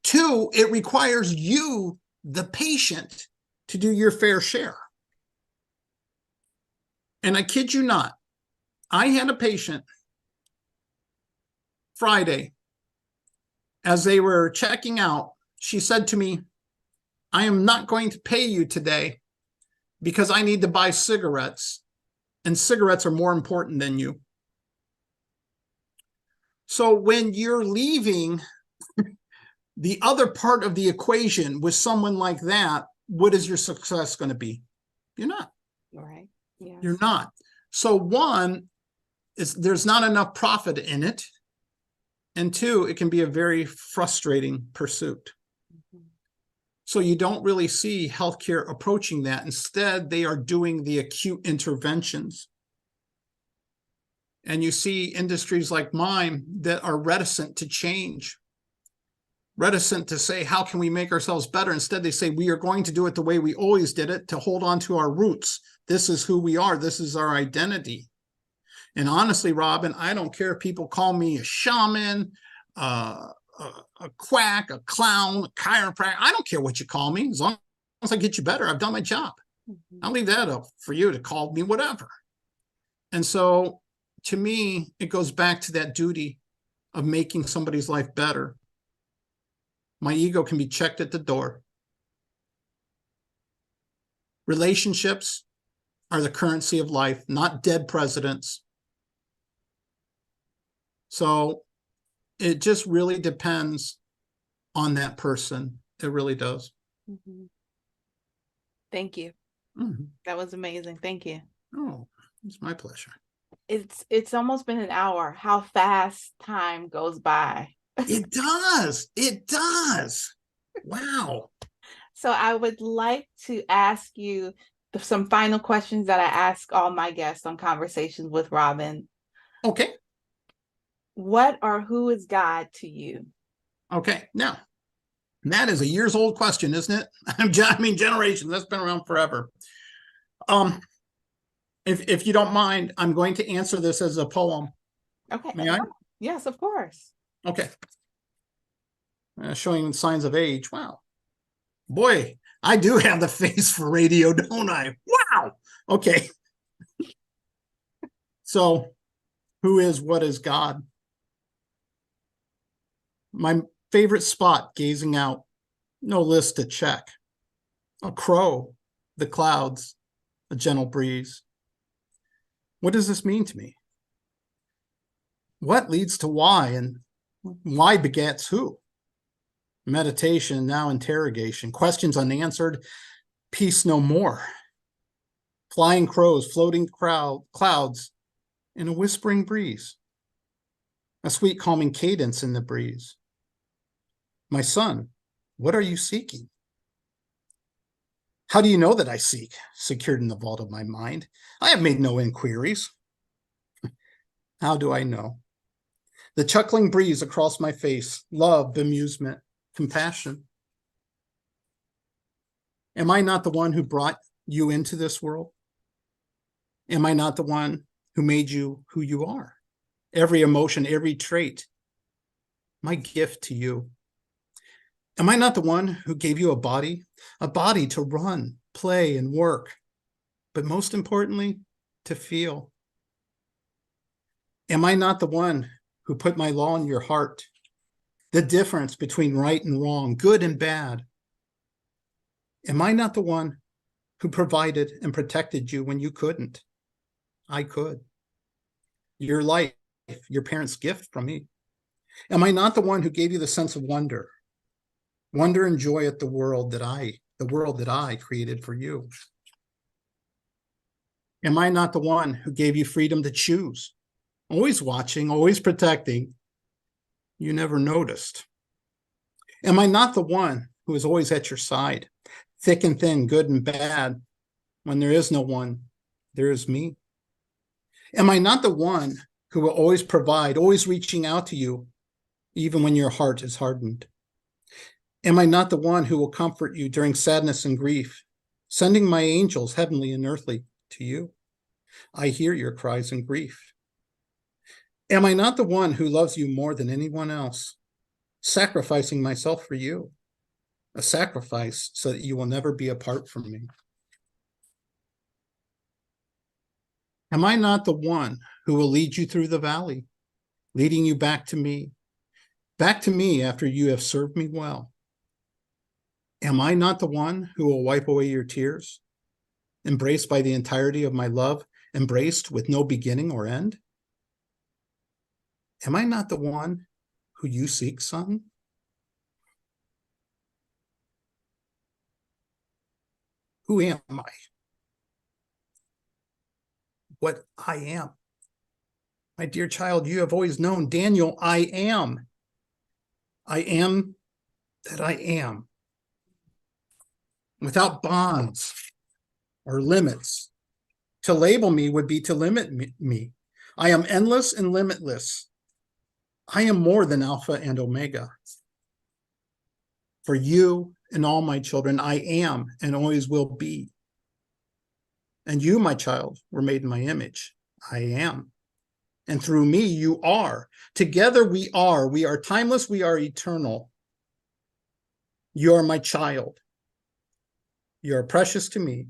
Two, it requires you, the patient, to do your fair share. And I kid you not, I had a patient Friday, as they were checking out, she said to me, I am not going to pay you today because I need to buy cigarettes, and cigarettes are more important than you. So when you're leaving the other part of the equation with someone like that, what is your success going to be? You're not. Right. Yeah. You're not. So one is there's not enough profit in it. And two, it can be a very frustrating pursuit. So you don't really see healthcare approaching that. Instead, they are doing the acute interventions. And you see industries like mine that are reticent to change, reticent to say, how can we make ourselves better? Instead, they say, we are going to do it the way we always did it, to hold on to our roots. This is who we are. This is our identity. And honestly, Robin, I don't care if people call me a shaman, a quack, a clown, a chiropractor. I don't care what you call me. As long as I get you better, I've done my job. I'll leave that up for you to call me whatever. And so to me, it goes back to that duty of making somebody's life better. My ego can be checked at the door. Relationships are the currency of life, not dead presidents. So it just really depends on that person. It really does. Thank you. That was amazing. Thank you. Oh, it's my pleasure. It's almost been an hour. How fast time goes by. It does. It does. Wow. So I would like to ask you some final questions that I ask all my guests on Conversations with Robin. Okay. What or who is God to you? Okay. Now, that is a years old question, isn't it? I mean, generations. That's been around forever. If you don't mind, I'm going to answer this as a poem. Okay. May I? Yes, of course. Okay. Showing signs of age. Wow. Boy, I do have the face for radio, don't I? Wow. Okay. So, what is God? My favorite spot, gazing out. No list to check. a crow, the clouds, a gentle breeze. What does this mean to me? What leads to why, and why begets who? Meditation, now interrogation, questions unanswered, peace no more. Flying crows, floating clouds, in a whispering breeze. A sweet calming cadence in the breeze. My son, what are you seeking? How do you know that I seek? Secured in the vault of my mind. I have made no inquiries. How do I know? The chuckling breeze across my face, love, bemusement, compassion. Am I not the one who brought you into this world? Am I not the one who made you who you are? Every emotion, every trait, my gift to you. Am I not the one who gave you a body to run, play, and work, but most importantly, to feel? Am I not the one who put my law in your heart, the difference between right and wrong, good and bad? Am I not the one who provided and protected you when you couldn't? I could. Your life, your parents' gift from me. Am I not the one who gave you the sense of wonder and joy at the world that I created for you? Am I not the one who gave you freedom to choose? Always watching, always protecting. You never noticed. Am I not the one who is always at your side, thick and thin, good and bad? When there is no one, there is me. Am I not the one who will always provide, always reaching out to you, even when your heart is hardened? Am I not the one who will comfort you during sadness and grief, sending my angels, heavenly and earthly, to you? I hear your cries in grief. Am I not the one who loves you more than anyone else, sacrificing myself for you, a sacrifice so that you will never be apart from me? Am I not the one who will lead you through the valley, leading you back to me after you have served me well? Am I not the one who will wipe away your tears, embraced by the entirety of my love, embraced with no beginning or end? Am I not the one who you seek, son? Who am I? What I am. My dear child, you have always known, Daniel, I am. I am that I am. Without bonds or limits. To label me would be to limit me. I am endless and limitless. I am more than Alpha and Omega. For you and all my children, I am and always will be. And you, my child, were made in my image. I am. And through me, you are. Together we are. We are timeless. We are eternal. You are my child. You are precious to me.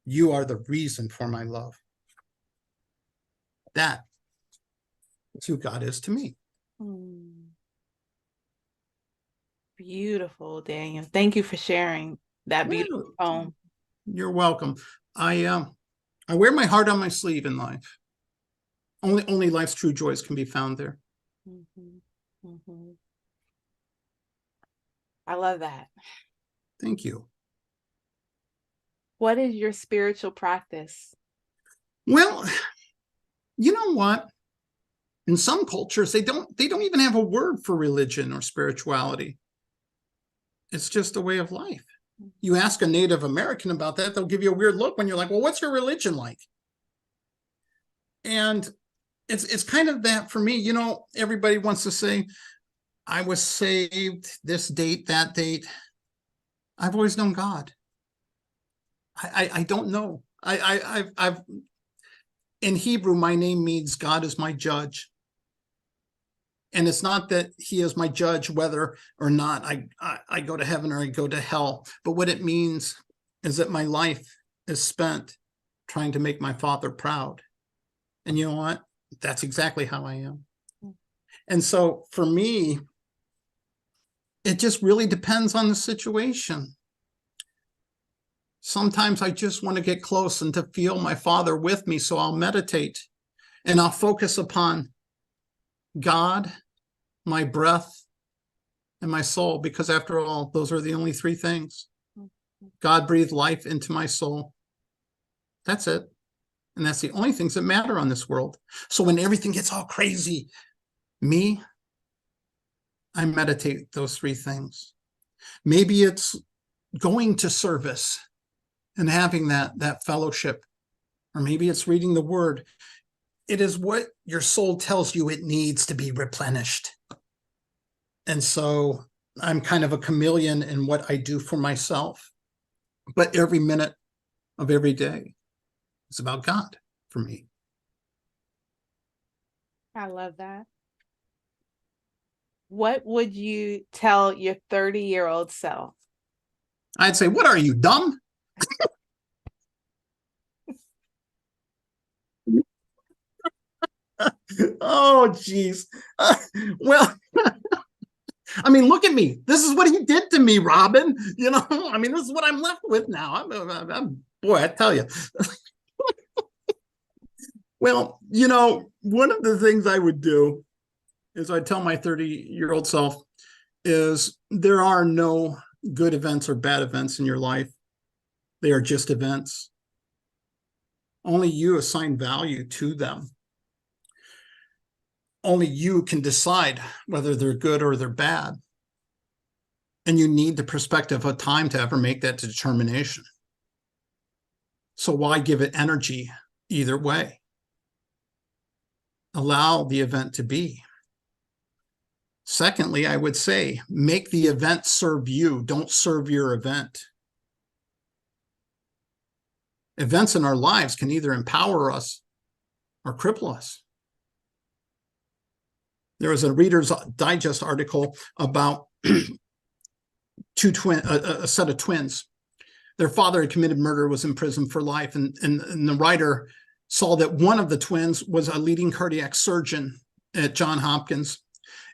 You are the reason for my love. That is who God is to me. Beautiful, Daniel. Thank you for sharing that beautiful poem. You're welcome. I wear my heart on my sleeve in life. Only life's true joys can be found there. I love that. Thank you. What is your spiritual practice? Well, you know what? In some cultures, they don't even have a word for religion or spirituality. It's just a way of life. You ask a Native American about that, they'll give you a weird look when you're like, well, what's your religion like? And it's kind of that for me. You know, everybody wants to say, I was saved this date, that date. I've always known God. I don't know. I've in Hebrew, my name means God is my judge. And it's not that he is my judge, whether or not I go to heaven or I go to hell. But what it means is that my life is spent trying to make my Father proud. And you know what? That's exactly how I am. And so for me, it just really depends on the situation. Sometimes I just want to get close and to feel my Father with me, so I'll meditate and I'll focus upon God, my breath, and my soul, because after all, those are the only three things. God breathed life into my soul. That's it. And that's the only things that matter on this world. So when everything gets all crazy, I meditate those three things. Maybe it's going to service and having that fellowship, or maybe it's reading the word. It is what your soul tells you it needs to be replenished. And so I'm kind of a chameleon in what I do for myself, but every minute of every day is about God for me. I love that. What would you tell your 30-year-old self? I'd say, what are you, dumb? Oh, geez. Well, I mean, look at me. This is what he did to me, Robin. You know, I mean, this is what I'm left with now. Boy, I tell you. Well, you know, one of the things I would do is I'd tell my 30-year-old self is there are no good events or bad events in your life. They are just events. Only you assign value to them. Only you can decide whether they're good or they're bad. And you need the perspective of time to ever make that determination. So why give it energy either way? Allow the event to be. Secondly, I would say, make the event serve you. Don't serve your event. Events in our lives can either empower us or cripple us. There was a Reader's Digest article about a set of twins. Their father had committed murder, was in prison for life, and the writer saw that one of the twins was a leading cardiac surgeon at Johns Hopkins,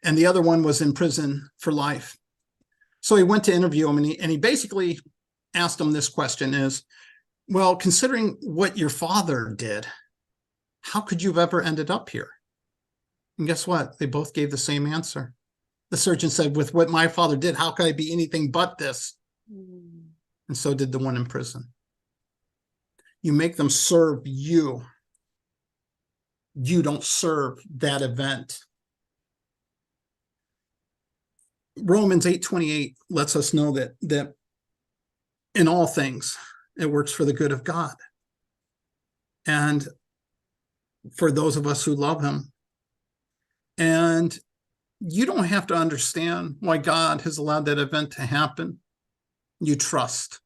and the other one was in prison for life. So he went to interview him, and he basically asked him this question is, well, considering what your father did, how could you have ever ended up here? And guess what? They both gave the same answer. The surgeon said, with what my father did, how could I be anything but this? And so did the one in prison. You make them serve you. You don't serve that event. Romans 8:28 lets us know that in all things, it works for the good of God. And for those of us who love him. And you don't have to understand why God has allowed that event to happen. You trust.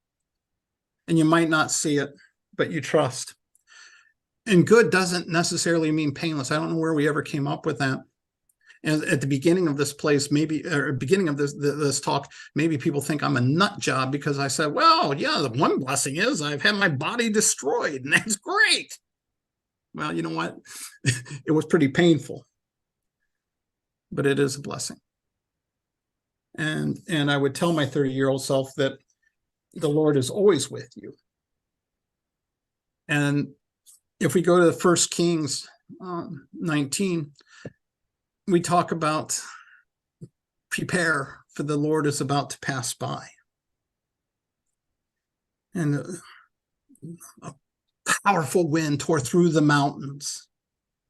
And you might not see it, but you trust. And good doesn't necessarily mean painless. I don't know where we ever came up with that. And at the beginning of this place, maybe, or beginning of this talk, maybe people think I'm a nut job because I said, well, yeah, the one blessing is I've had my body destroyed, and that's great. Well, you know what? It was pretty painful, but it is a blessing. And I would tell my 30-year-old self that the Lord is always with you. And if we go to 1 Kings 19, we talk about prepare, for the Lord is about to pass by. And a powerful wind tore through the mountains,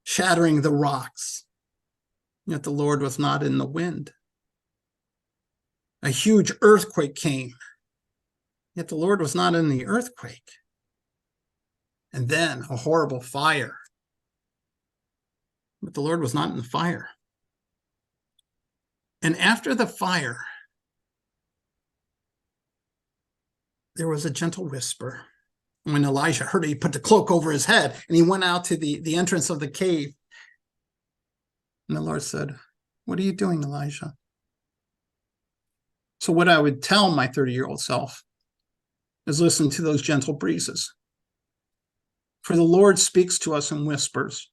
shattering the rocks. Yet the Lord was not in the wind. A huge earthquake came. Yet the Lord was not in the earthquake. And then a horrible fire. But the Lord was not in the fire. And after the fire, there was a gentle whisper. When Elijah heard it, he put the cloak over his head and he went out to the entrance of the cave. And the Lord said, what are you doing, Elijah? So what I would tell my 30-year-old self is listen to those gentle breezes. For the Lord speaks to us in whispers.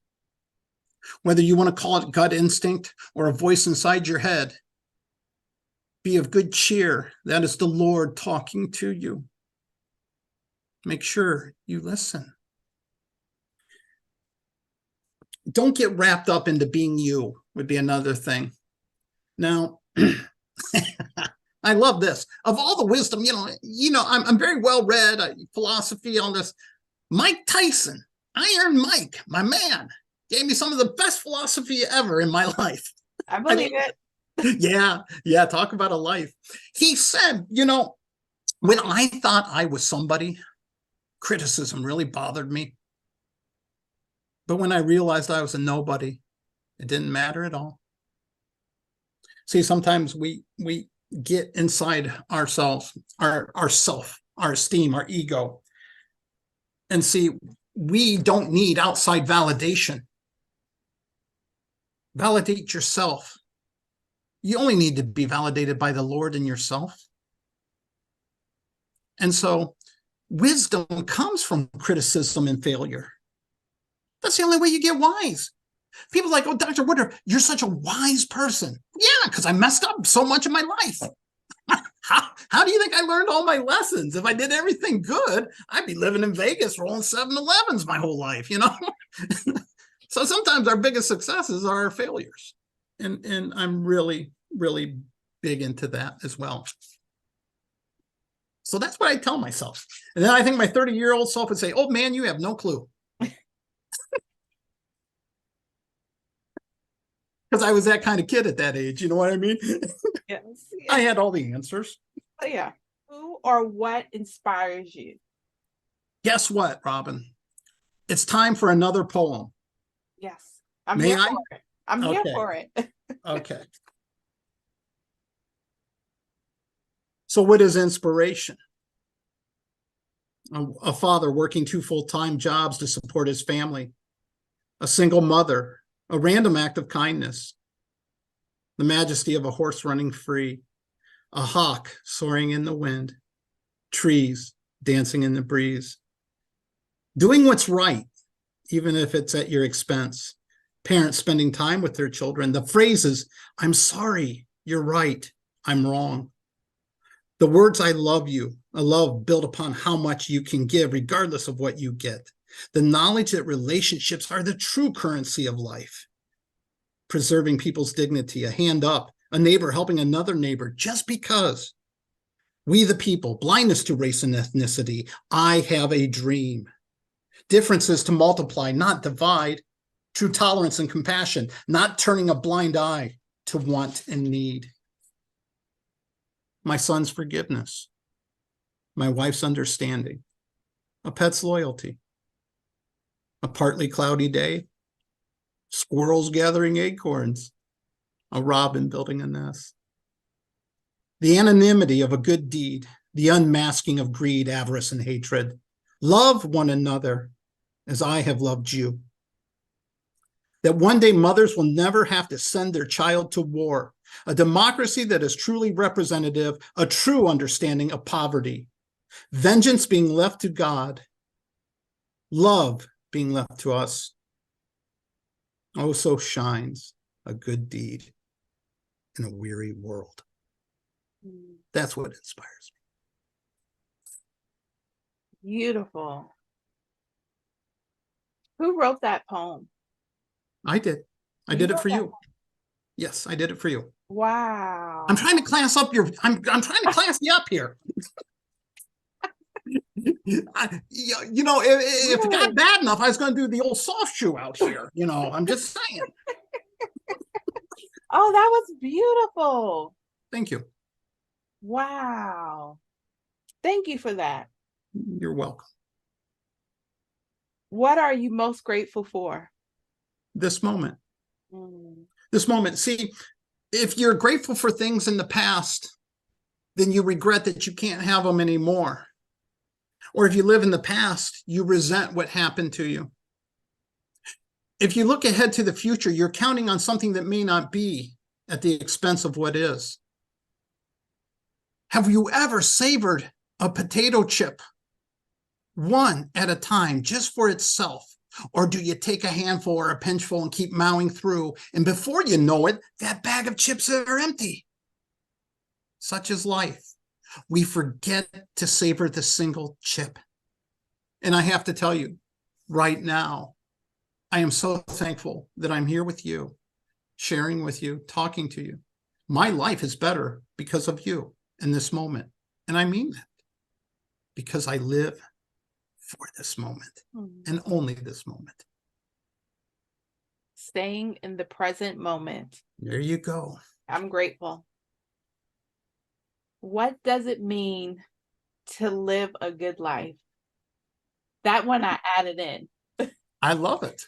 Whether you want to call it gut instinct or a voice inside your head, be of good cheer. That is the Lord talking to you. Make sure you listen. Don't get wrapped up into being you, would be another thing. Now, I love this. Of all the wisdom, I'm very well read, philosophy on this. Mike Tyson, Iron Mike, my man, gave me some of the best philosophy ever in my life. I believe it. Yeah, talk about a life. He said, when I thought I was somebody, criticism really bothered me. But when I realized I was a nobody, it didn't matter at all. See, sometimes we get inside ourselves, our self, our esteem, our ego, and see, we don't need outside validation. Validate yourself. You only need to be validated by the Lord and yourself. And so wisdom comes from criticism and failure. That's the only way you get wise. People are like, oh, Dr. Woodruff, you're such a wise person. Yeah, because I messed up so much in my life. How do you think I learned all my lessons? If I did everything good, I'd be living in Vegas rolling 7-Elevens my whole life, So sometimes our biggest successes are our failures. And I'm really, really big into that as well. So that's what I tell myself. And then I think my 30-year-old self would say, oh, man, you have no clue. Because I was that kind of kid at that age. You know what I mean? Yes. I had all the answers. Oh, yeah. Who or what inspires you? Guess what, Robin? It's time for another poem. Yes. I'm May here I? for it. I'm here for it. Okay. So what is inspiration? A father working 2 full-time jobs to support his family. A single mother. A random act of kindness. The majesty of a horse running free. A hawk soaring in the wind. Trees dancing in the breeze. Doing what's right, even if it's at your expense. Parents spending time with their children. The phrases, I'm sorry, you're right, I'm wrong. The words, I love you, a love built upon how much you can give, regardless of what you get. The knowledge that relationships are the true currency of life. Preserving people's dignity, a hand up, a neighbor helping another neighbor just because. We the people, blindness to race and ethnicity. I have a dream. Differences to multiply, not divide. True tolerance and compassion, not turning a blind eye to want and need. My son's forgiveness. My wife's understanding. A pet's loyalty. A partly cloudy day. Squirrels gathering acorns. A robin building a nest. The anonymity of a good deed. The unmasking of greed, avarice, and hatred. Love one another as I have loved you. That one day mothers will never have to send their child to war. A democracy that is truly representative, a true understanding of poverty. Vengeance being left to God. Love being left to us. Oh, so shines a good deed in a weary world. That's what inspires me. Beautiful. Who wrote that poem? I did. I did it for you. Yes, I did it for you. Wow. I'm trying to class up your, I'm trying to class you up here. If it got bad enough, I was going to do the old soft shoe out here. I'm just saying. Oh, that was beautiful. Thank you. Wow. Thank you for that. You're welcome. What are you most grateful for? This moment. This moment. See, if you're grateful for things in the past, then you regret that you can't have them anymore. Or if you live in the past, you resent what happened to you. If you look ahead to the future, you're counting on something that may not be at the expense of what is. Have you ever savored a potato chip one at a time just for itself? Or do you take a handful or a pinchful and keep mowing through, and before you know it, that bag of chips are empty? Such is life. We forget to savor the single chip. And I have to tell you, right now, I am so thankful that I'm here with you, sharing with you, talking to you. My life is better because of you in this moment. And I mean that, because I live for this moment and only this moment. Staying in the present moment. There you go. I'm grateful. What does it mean to live a good life? That one I added in. I love it.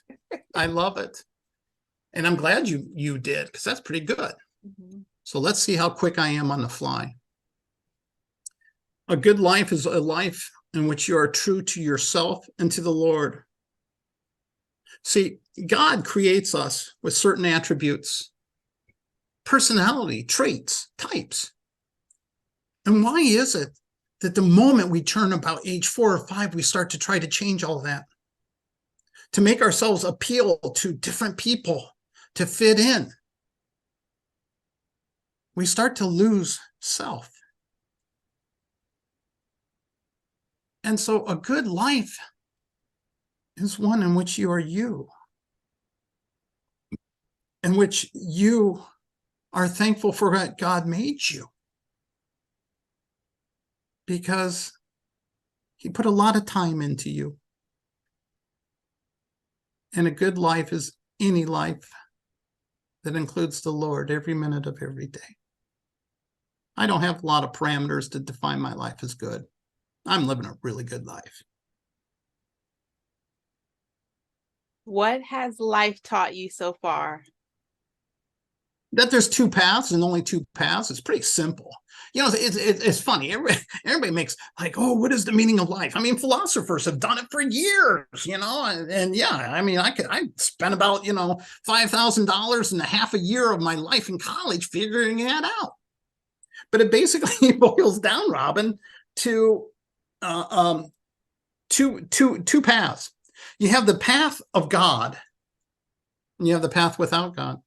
I love it. And I'm glad you did, because that's pretty good. Mm-hmm. So let's see how quick I am on the fly. A good life is a life in which you are true to yourself and to the Lord. See, God creates us with certain attributes, personality, traits, types. And why is it that the moment we turn about age 4 or 5, we start to try to change all that? To make ourselves appeal to different people, to fit in. We start to lose self. And so a good life is one in which you are you, in which you are thankful for what God made you, because he put a lot of time into you. And a good life is any life that includes the Lord every minute of every day. I don't have a lot of parameters to define my life as good. I'm living a really good life. What has life taught you so far? That there's two paths and only two paths. It's pretty simple. You know, it's funny. Everybody makes like, oh, what is the meaning of life? I mean, philosophers have done it for years, you know, and yeah, I mean, I spent about, $5,000 and a half a year of my life in college figuring that out. But it basically boils down, Robin, to two paths. You have the path of God, and you have the path without God.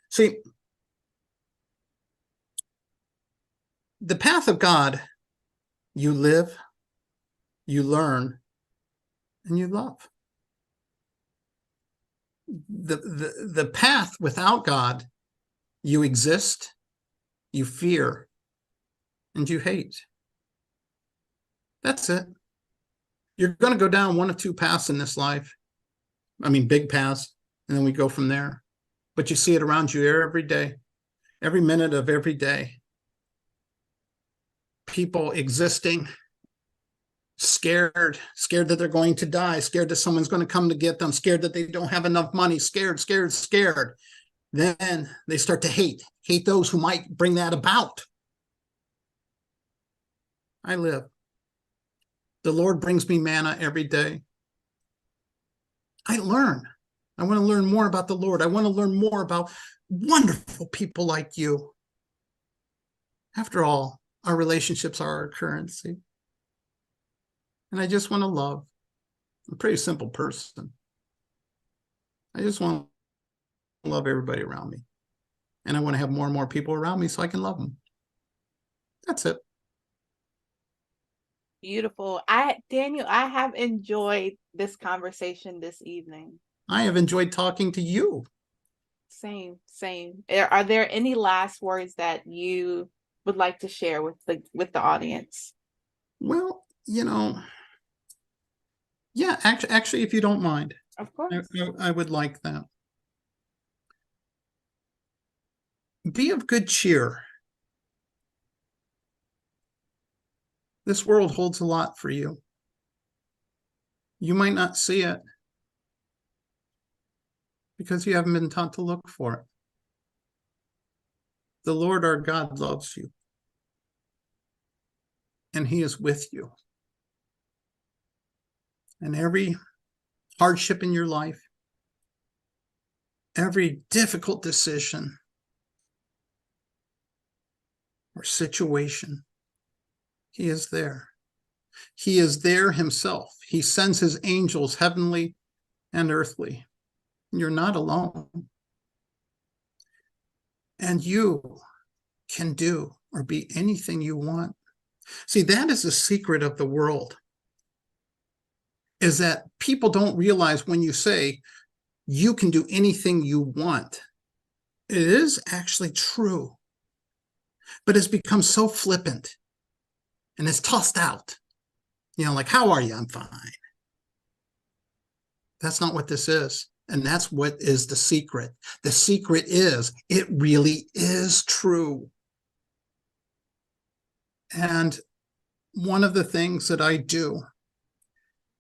See, the path of God, you live, you learn, and you love. The path without God, you exist, you fear, and you hate. That's it. You're going to go down one of two paths in this life. I mean, big paths, and then we go from there. But you see it around you every day, every minute of every day. People existing, scared that they're going to die, scared that someone's going to come to get them, scared that they don't have enough money, scared. Then they start to hate those who might bring that about. I live. The Lord brings me manna every day. I learn. I want to learn more about the Lord. I want to learn more about wonderful people like you. After all, our relationships are our currency. And I just want to love. I'm a pretty simple person. I just want to love everybody around me. And I want to have more and more people around me so I can love them. That's it. Beautiful. Daniel, I have enjoyed this conversation this evening. I have enjoyed talking to you. Same. Are there any last words that you would like to share with the audience? Well, yeah, actually, if you don't mind, of course, I would like that. Be of good cheer. This world holds a lot for you. You might not see it because you haven't been taught to look for it. The Lord our God loves you, and he is with you. And every hardship in your life, every difficult decision or situation, he is there. He is there himself. He sends his angels, heavenly and earthly. You're not alone. And you can do or be anything you want. See, that is the secret of the world. is that people don't realize when you say you can do anything you want, it is actually true, but it's become so flippant and it's tossed out. Like, how are you? I'm fine. That's not what this is. And that's what is the secret. The secret is it really is true. And one of the things that I do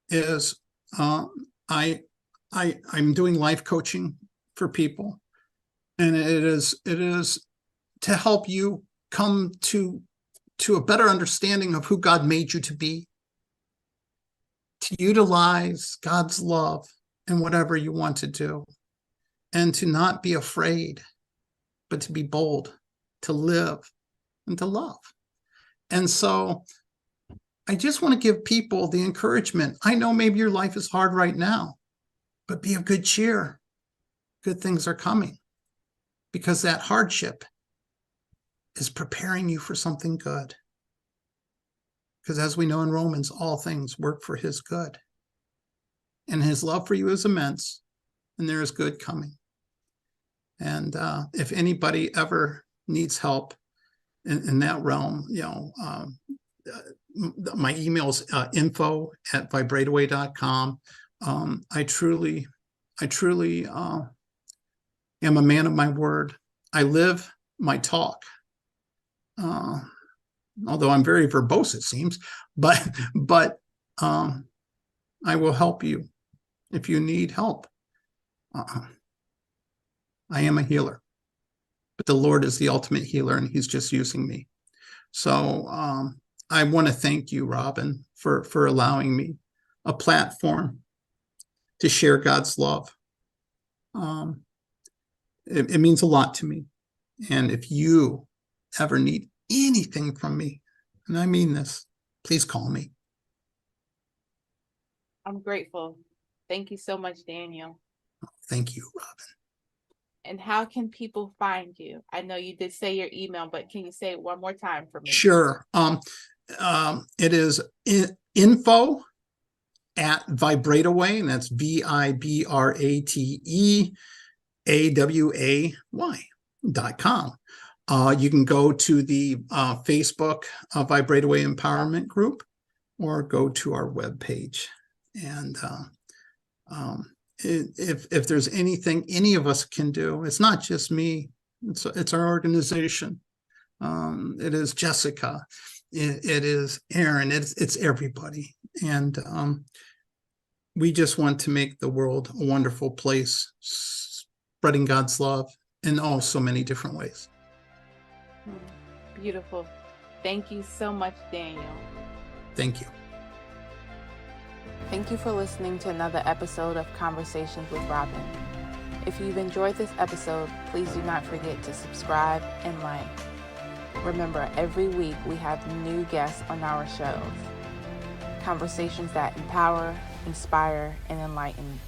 is I'm doing life coaching for people, and it is to help you come to a better understanding of who God made you to be, to utilize God's love in whatever you want to do, and to not be afraid, but to be bold, to live and to love. And so I just want to give people the encouragement. I know maybe your life is hard right now, but be of good cheer. Good things are coming, because that hardship is preparing you for something good. Because as we know in Romans, all things work for his good. And his love for you is immense, and there is good coming. And if anybody ever needs help in that realm, my email is info@vibrate-A-Way.com. I truly am a man of my word. I live my talk. Although I'm very verbose, it seems, but I will help you if you need help. I am a healer, but the Lord is the ultimate healer, and he's just using me. So I want to thank you, Robin, for allowing me a platform to share God's love. It means a lot to me. And if you ever need anything from me, and I mean this, please call me. I'm grateful. Thank you so much, Daniel. Thank you, Robin. And how can people find you? I know you did say your email, but can you say it one more time for me? Sure. It is info@Vibrate-A-Way, and that's VIBRATEAWAY.com. You can go to the Facebook Vibrate-A-Way Empowerment Group, or go to our webpage. And if there's anything any of us can do, it's not just me, it's our organization. It is Jessica, it is Aaron, it's everybody. And we just want to make the world a wonderful place, spreading God's love in so many different ways. Beautiful. Thank you so much, Daniel. Thank you. Thank you for listening to another episode of Conversations with Robin. If you've enjoyed this episode, please do not forget to subscribe and like. Remember, every week we have new guests on our shows. Conversations that empower, inspire, and enlighten.